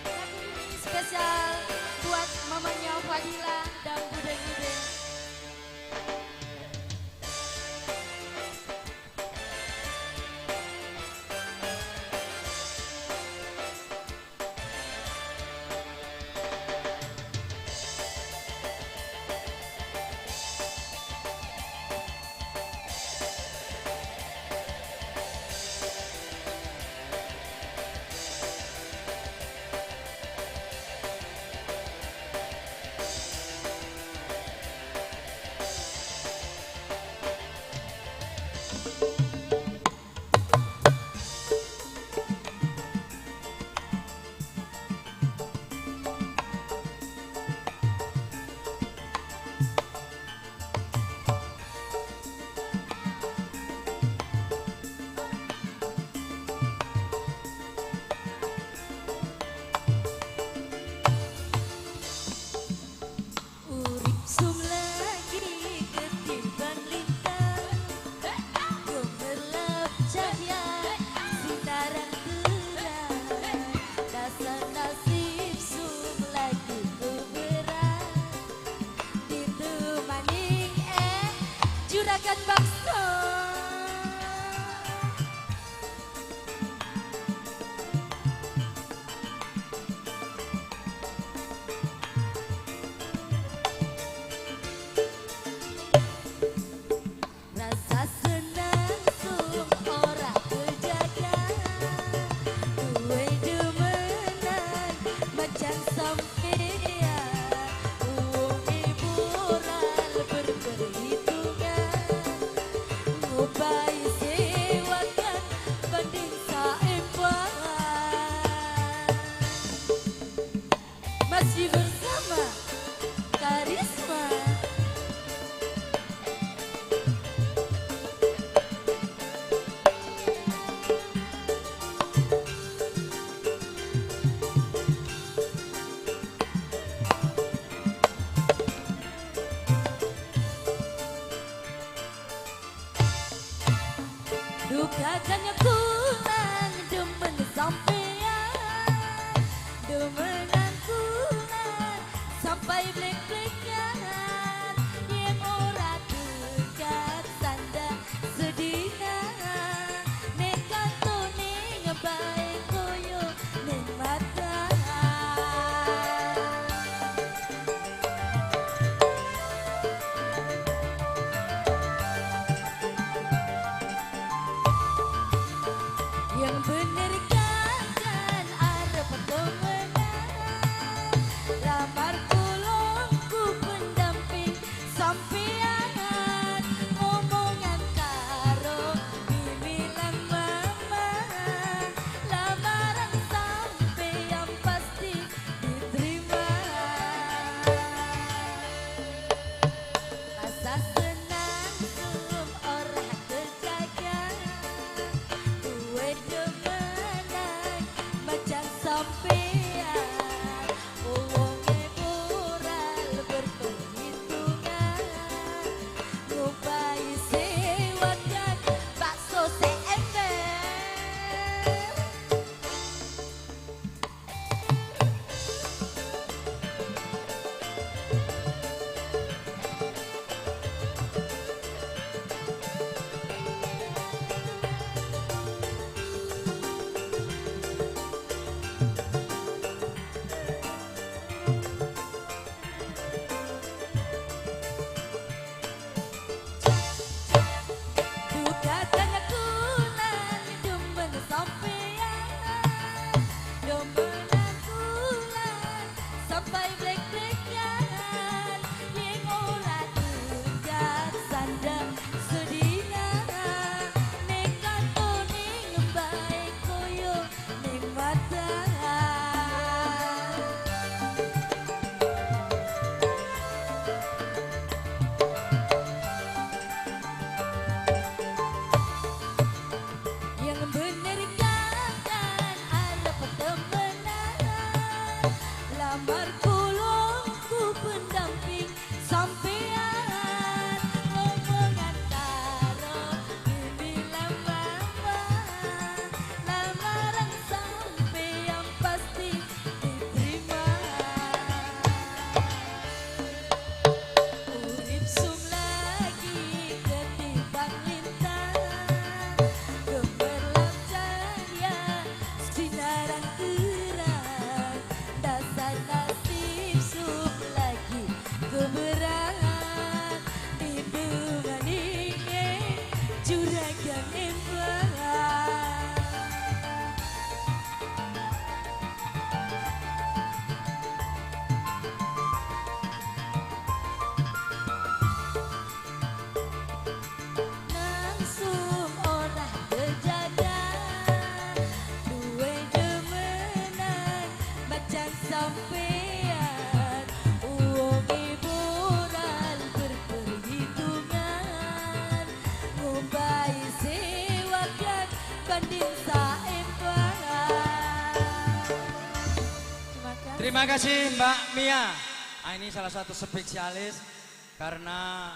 Lagu ini spesial buat mamanya Fadila dan bude-bude. Juragan bangsa. Rasa senang sung ora kejaga, duwe demenan macan sampean, wong hiburan berperhitungan, ngobai sewakan banding saempuan. Masih bersama Karisma. Duka kanya kulang demen sampean, demenan kulang sampai blek-blekan, yang ora dekat tanda sedihan, nekat tuh ning baik koyo ning mata. Yang bener kan arep temenan, lamar tulungku pendamping sampean, ngomongan karo bibilang mama, lamaran sampean pasti diterima. Asa senang sum ora kejaga, duwe demenan macan sampean, wong moral berperhitungan, Terima kasih Mbak Mia. Ah, ini salah satu spesialis karena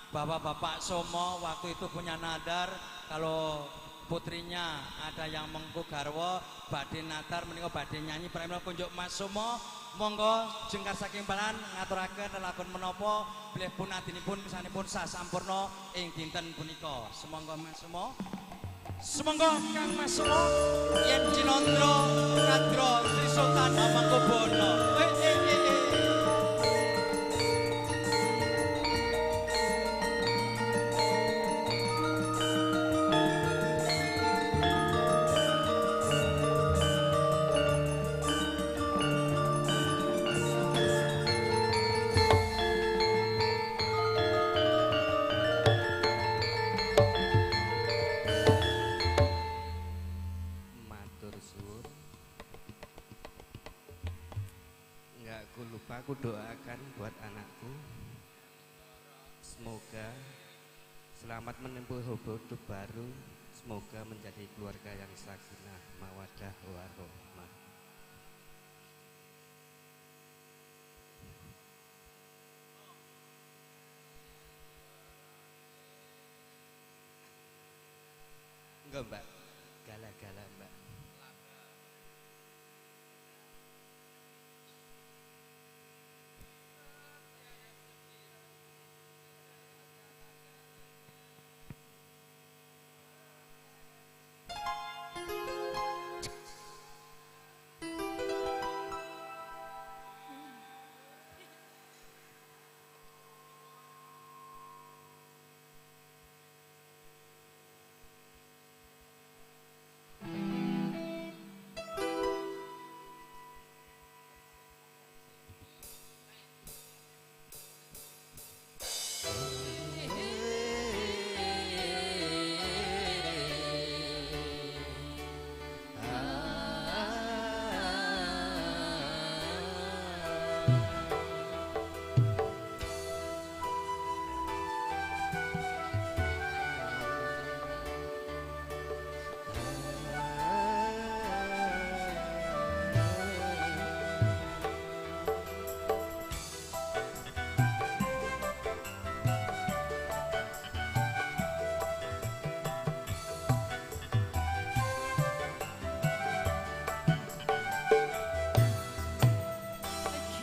bapak-bapak Somo waktu itu punya nadar kalau putrinya ada yang mengku garwa badhe nadar menika badhe nyanyi pramila kunjuk Mas Somo monggo jengkar saking paran ngaturaken lelakon menapa bilih pun adinipun kesanipun sasampurna ing dinten punika. Semonggo Mas Somo. Semonggo Kang Mas Somo yen Cinandra Kadra Sri Sultan Hamengkubuwana. Aku doakan buat anakku, semoga selamat menempuh hidup baru, semoga menjadi keluarga yang sakinah, mawaddah, warahmah. Enggak Mbak, gala-gala Mbak.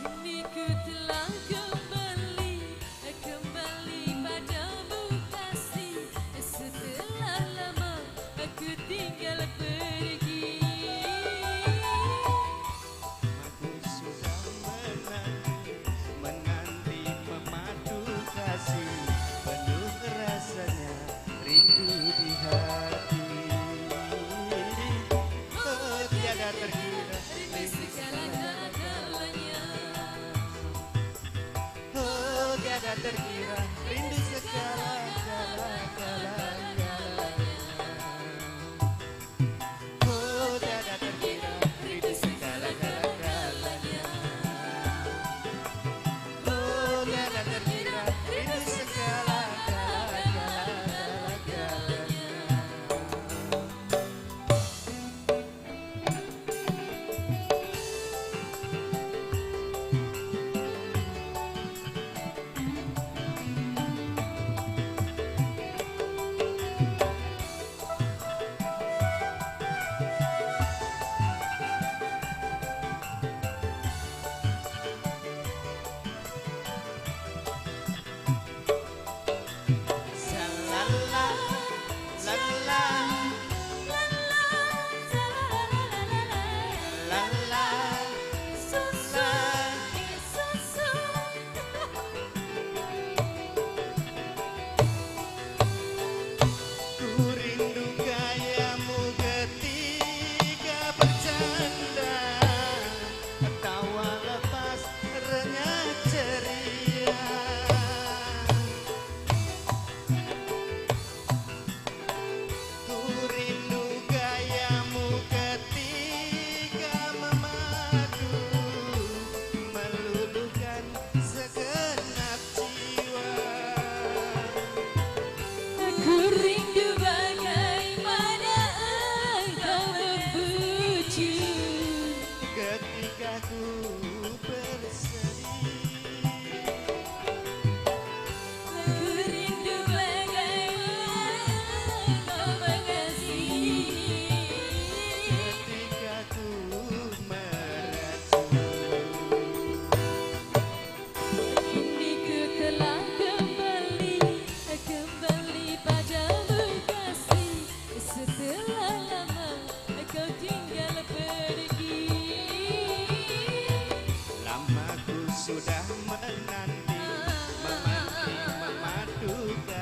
Kini ku telah kembali padamu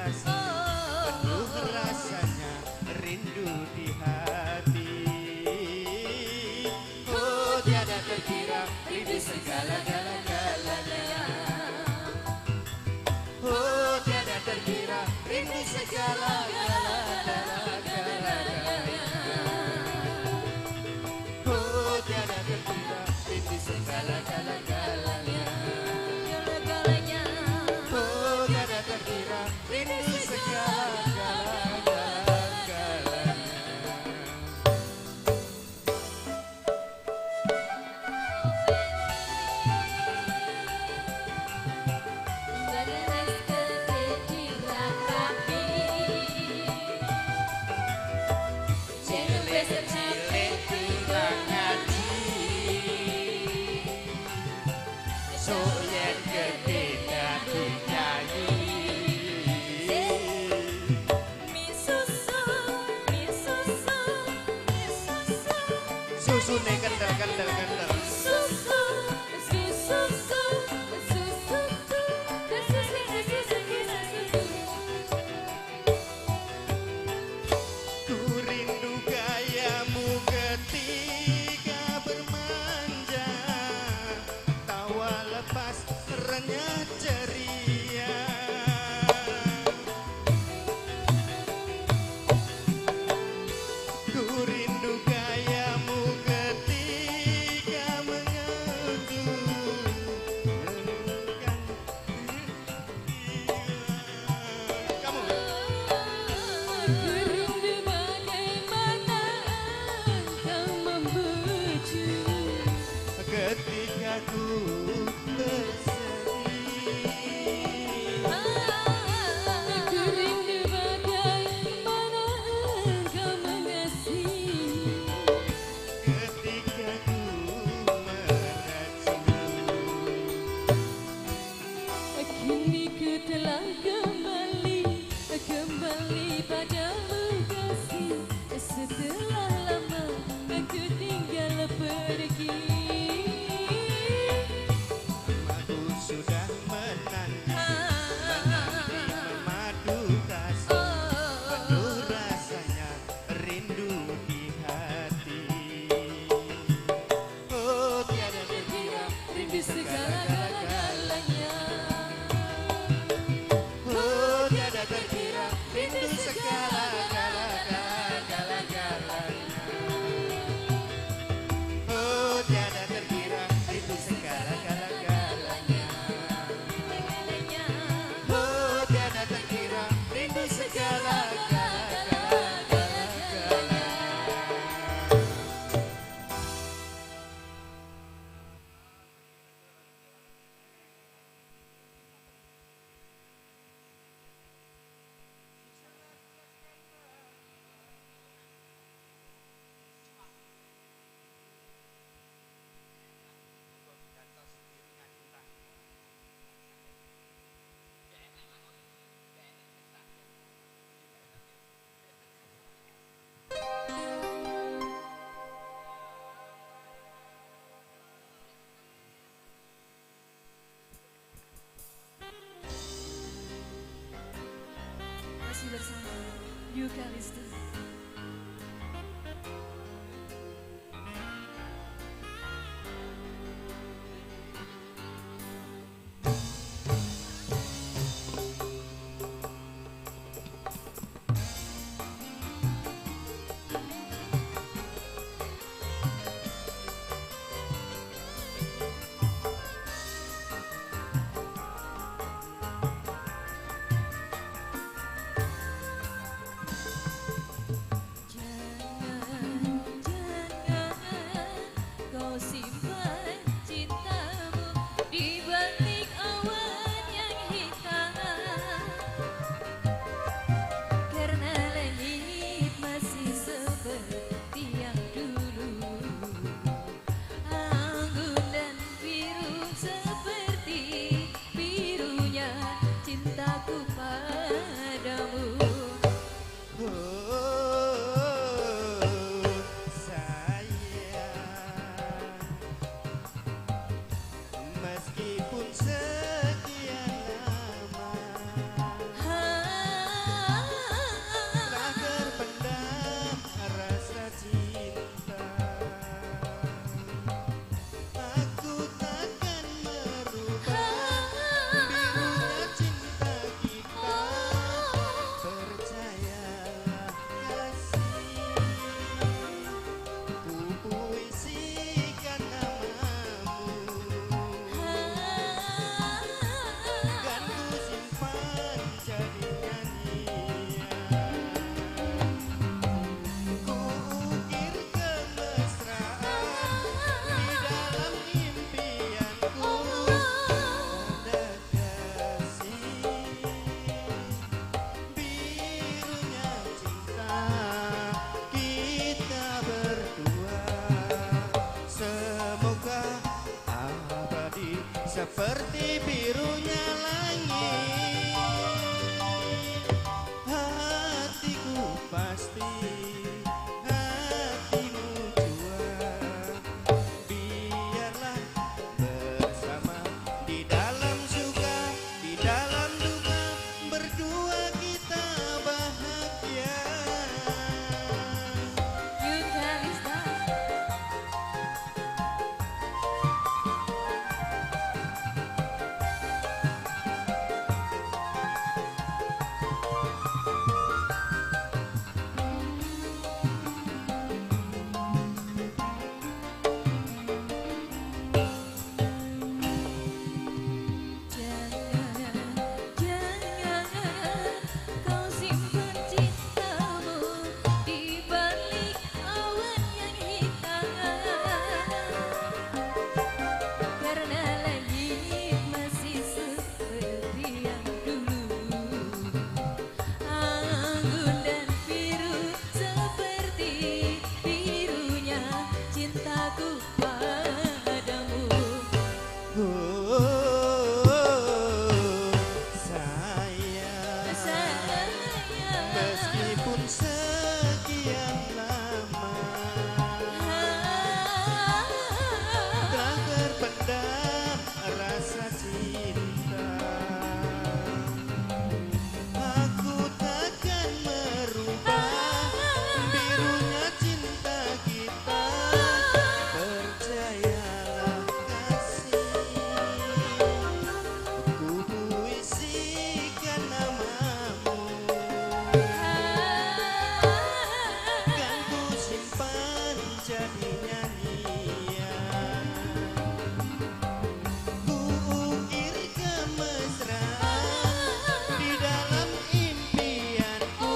kasih, penuh rasanya rindu di hati. Oh tiada terkira rindu segala-galanya. Oh tiada terkira rindu segala-galanya. Oh tiada terkira rindu segala-galanya. Oh tiada terkira rindu segala-galanya. Cilik-cilik kurang ngaji, sok yen gede dadi nyanyi. Susune kendel-kendel. Ku rindu gayamu ketika bermanja, tawa lepas renyah ceria. Ku rindu gayamu ketika mengagumkan kamu. Rindu bagaimana kau membujuk Ketika ku bersedih, Aku rindu bagaimana kau mengasihi ketika ku meracuni. Kini ku telah kembali padamu kasih. Setelah lama aku tinggal pergi. Aku sudah menanti memadu kasih, penuh rasanya rindu di hati. Oh tiada terkira rindu segala-galanya. Oh tiada terkira rindu segala-galanya. Oh tiada terkira rindu segala-galanya. Oh tiada terkira rindu segala-galanya. Masih bersama Eukalista. seperti birunya langit. Hatiku pasti, hatimu jua. Biarlah bersama di dalam suka, di dalam duka, berdua kita bahagia. You Kalista. Jangan kau simpan cintamu di balik awan yang hitam. Karena langit masih seperti yang dulu. Anggun dan biru seperti birunya cintaku padamu. Sayang, meskipun sekian lama telah terpendam rasa cinta, aku takkan merubah birunya cinta kita. Percayalah kasih, ku puisikan namamu, kan ku simpan jadi nyanyian. Ku ukir kemesraan di dalam impianku.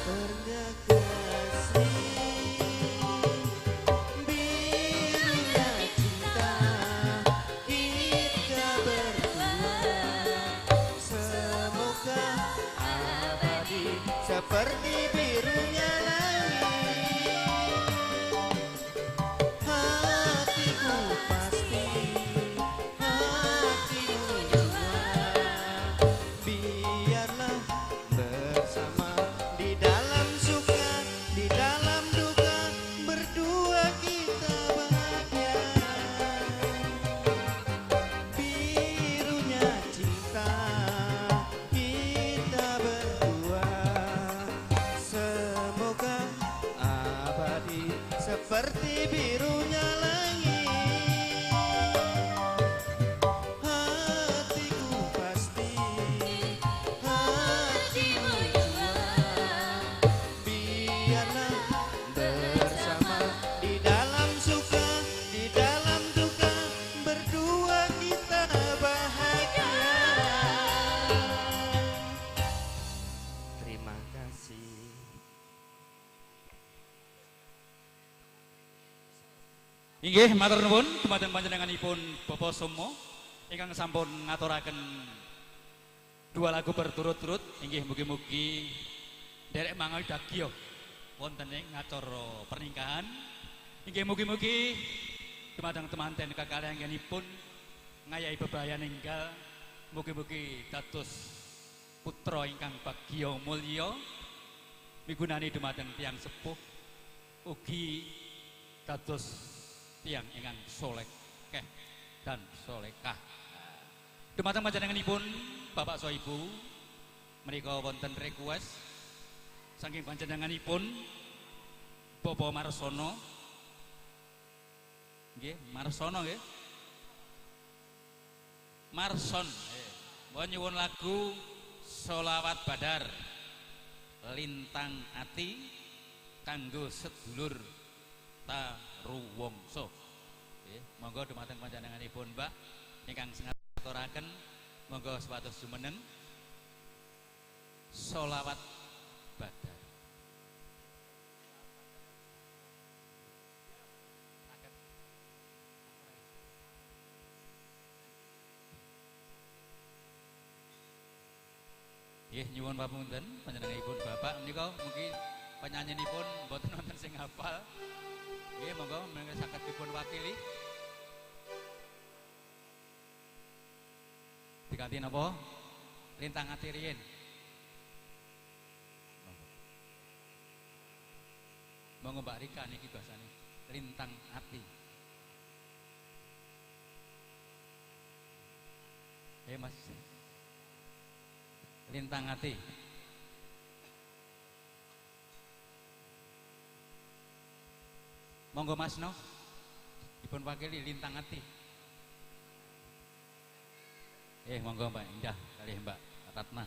Pernah kasih birunya cinta kita berdua, semoga abadi seperti birunya langit. Hatiku pasti, hatimu jua. Biarlah bersama di dalam suka, di dalam duka, berdua kita bahagia. Birunya cinta kita berdua, semoga abadi seperti birunya langit. Hatiku pasti, hatimu jua. Biarlah bersama di dalam suka, di dalam duka, berdua kita bahagia. Terima kasih. Inggih matur nuwun dumateng panjenenganipun Bapak Somo ingkang sampun ngaturaken dua lagu berturut-turut. Inggih mugi-mugi derek mangawi dagya wonten ing acara pernikahan. Inggih mugi-mugi dumateng temanten kekalihangipun ngayahi bebrayan enggal, mugi-mugi dados putra ingkang bagya mulya migunani dumateng tiyang sepuh, ugi dados tiyang ingkang solehah dan solehah. Dumateng panjenenganipun Bapak saha Ibu menika wonten request saking panjenenganipun Bapak Marsono. Nggih, Marsono nggih. Marson, mohon nyuwun lagu Sholawat Badar Lintang Ati kanggo sedulur Taruwangsa. Nggih, monggo dumateng panjenenganipun Mbak ingkang ngaturaken monggo sepatus jumeneng Sholawat Badar. Nggih nyuwun pamunten panjenenganipun Bapak menika mugi penyanyiipun mboten wonten sing hafal. Nggih monggo menawi saged dipun wakili. ganti napa? Lintang ati riyin. Monggo Mbak Rika niki bahasane lintang ati. Mas. Lintang ati. Monggo Mas No. Dipun wakili lintang ati. Monggo Mbak Indah kali Mbak Ratna.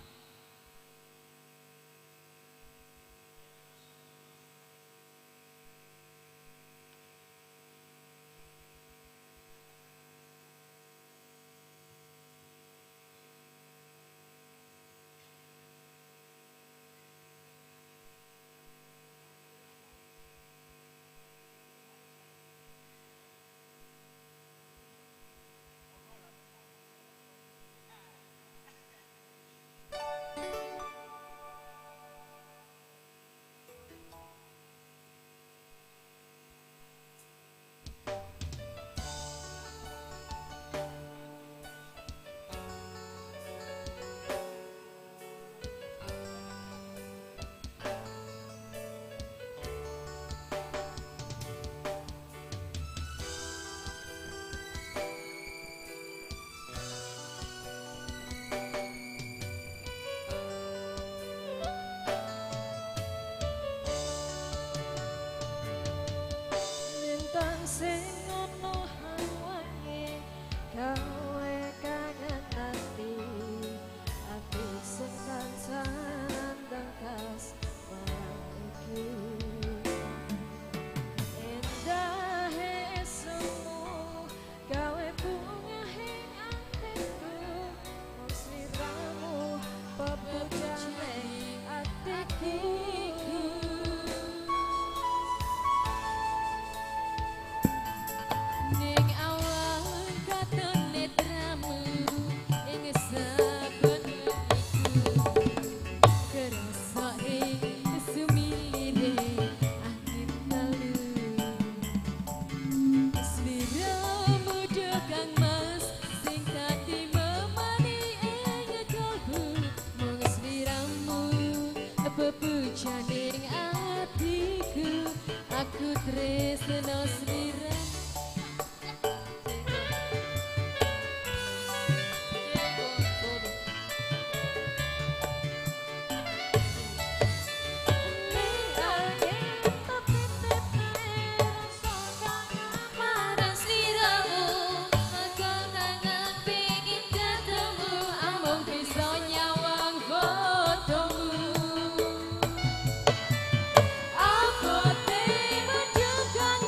Abote menjukan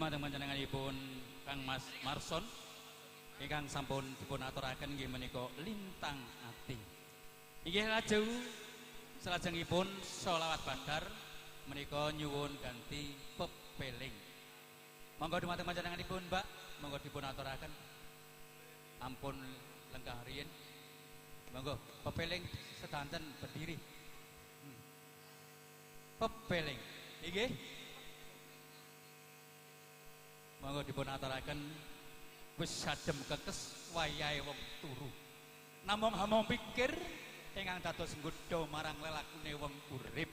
dumateng panjenenganipun Kang Mas Marson ingkang sampun dipun aturaken nggih menika Lintang Ati. Inggih lajeng salajengipun sholawat badar menika nyuwun ganti pepeling. Monggo dumateng panjenenganipun Mbak, monggo dipun aturaken. Ampun lenggah riyin. Monggo pepeling sedanten berdiri. Pepeling. Inggih. Monggo dipun aturaken wis sadem kekes wayahe wong turu. Namung hamong pikir ingkang dados nggodha marang lelakune wong urip.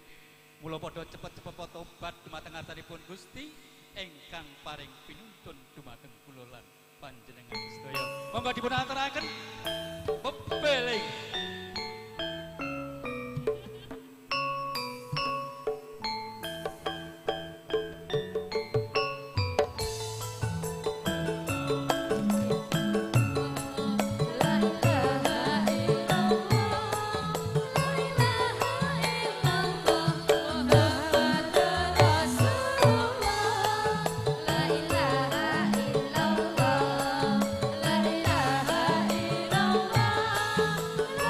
Mula padha cepet-cepet tobat dumateng asmanipun Gusti ingkang paring pinuntun dumateng kula lan panjenengan sedaya. Monggo dipun aturaken pepeling. La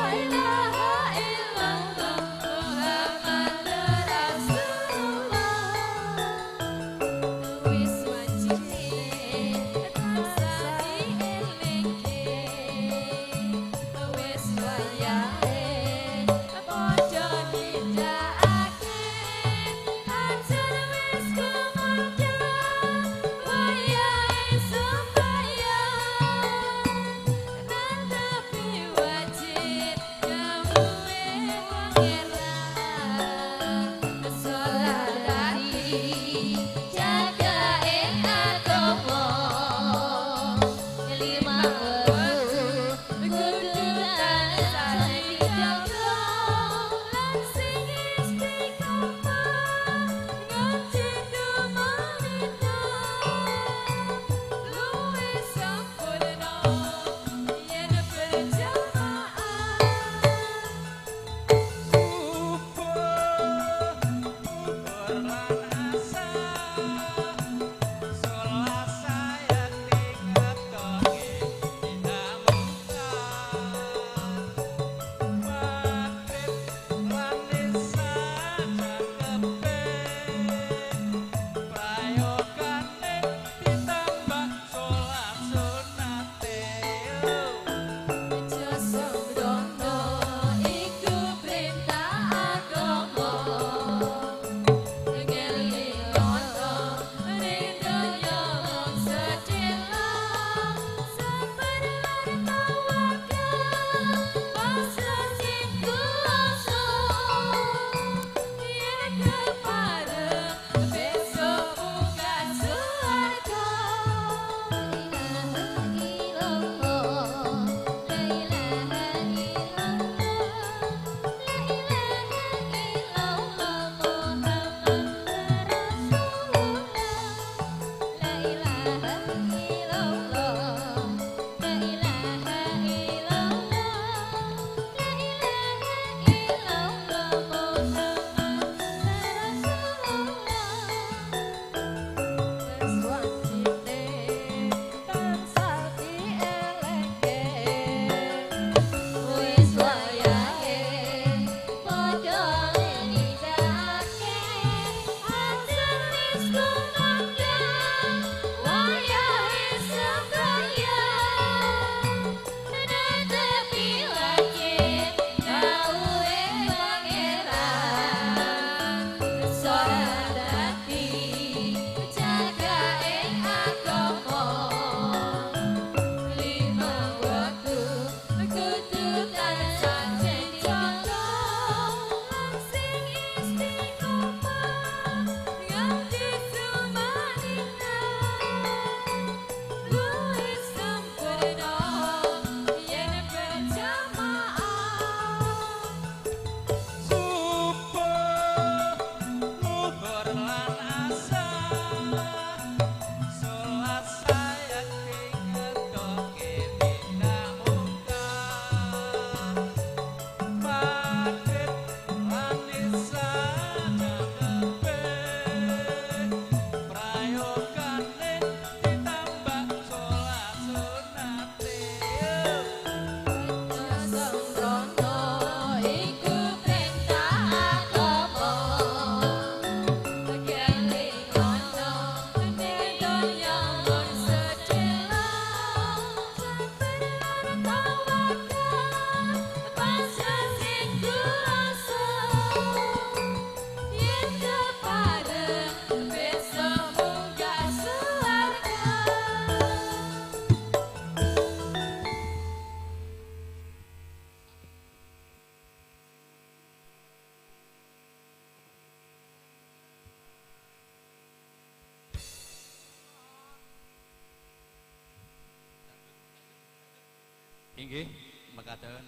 Inggih mekaten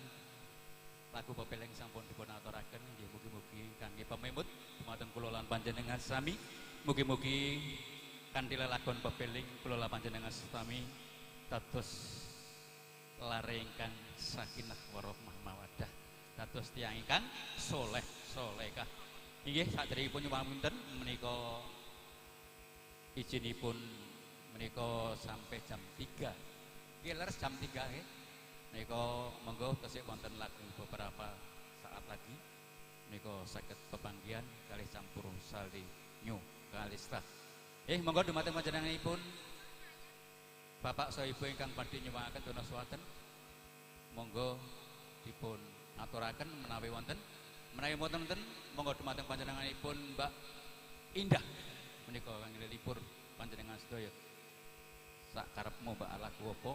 lagu pepeleng sampun dipun aturaken nggih mugi-mugi kangge pamemut dumateng kula lan panjenengan sami mugi-mugi kanthi lelagon pepeleng kula lan panjenengan sami dados lare ingkang sakinah warahmah mawaddah dados tiyang ingkang soleh solehah. Inggih sadèrèngipun nyuwun pinten menika izinipun menika sampai jam 3. Nggih leres jam 3 nggih. Menika monggo tesih wonten lagu beberapa saat lagi. Menika saged pepanggihan kalih campur sali nyu kalista. Monggo dumateng panjenenganipun Bapak saha Ibu ingkang badhe nyuwungaken dona swaten. Monggo dipun aturaken menawi wonten monggo dumateng panjenenganipun Mbak Indah menika kangge libur panjenengan sedaya. Sak karepmu Mbak lagu apa?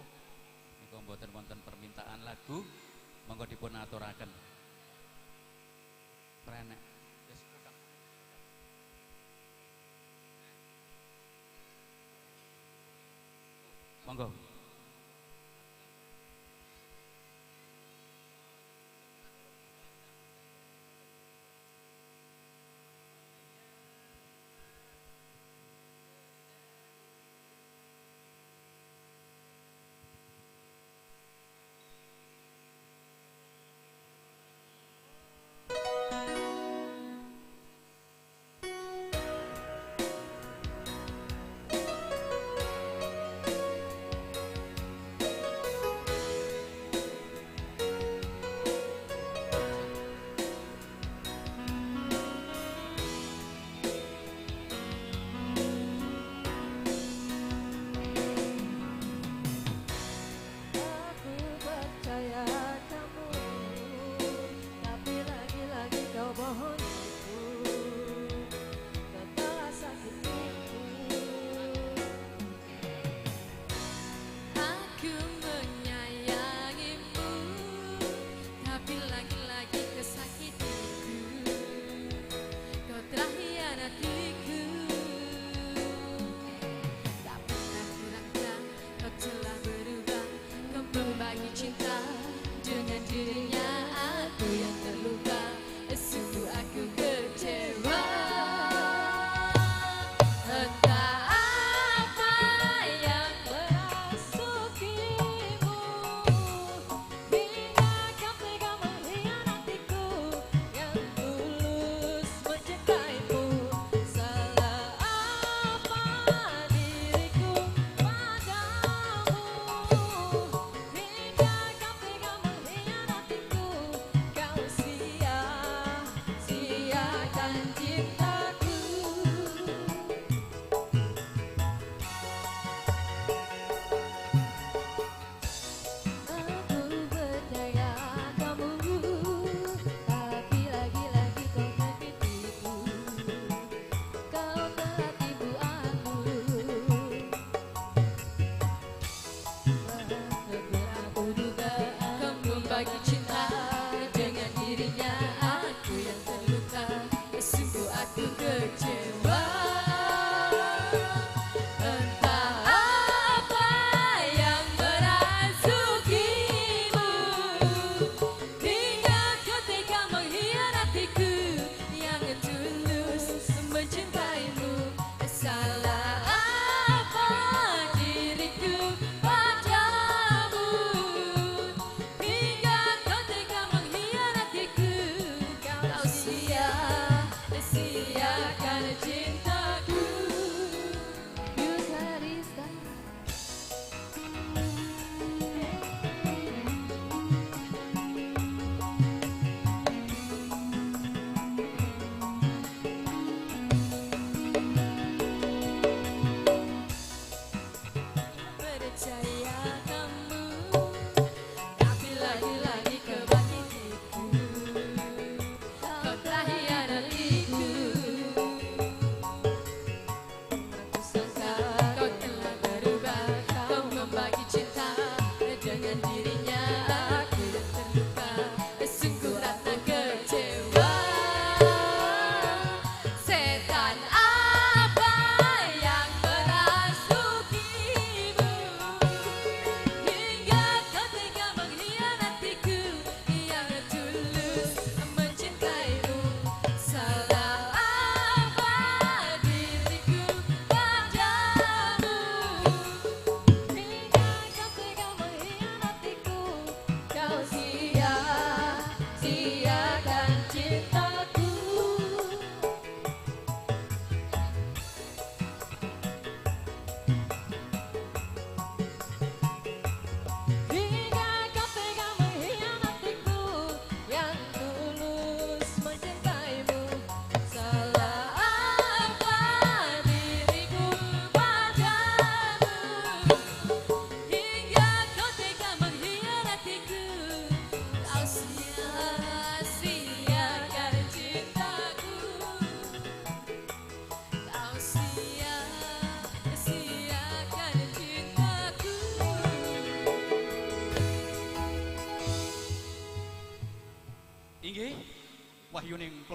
Menika mboten wonten permintaan lagu, monggo dipun aturaken. Prenek. Monggo.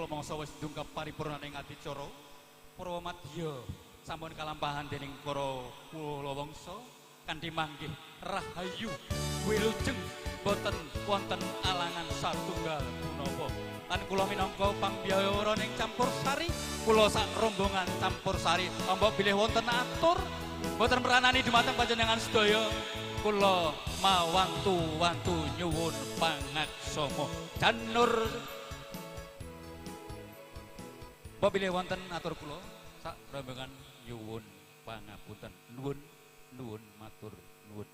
kula mangsa wis dungkap paripurnaning adicara Purwomadya sampun kalampahan dening para kula wangsa kanthi manggih rahayu wilujeng boten wonten alangan satunggal punapa. Lan kula minangka pambyawara ning Campursari, kula sak rombongan Campursari amba bilih wonten atur boten meranani dumateng panjenengan sedaya. Kula mawantu-wantu nyuwun pangaksama. Janur Mbok bilih wonten atur kula sak rombongan nyuwun pangapunten. Nuwun matur nuwun.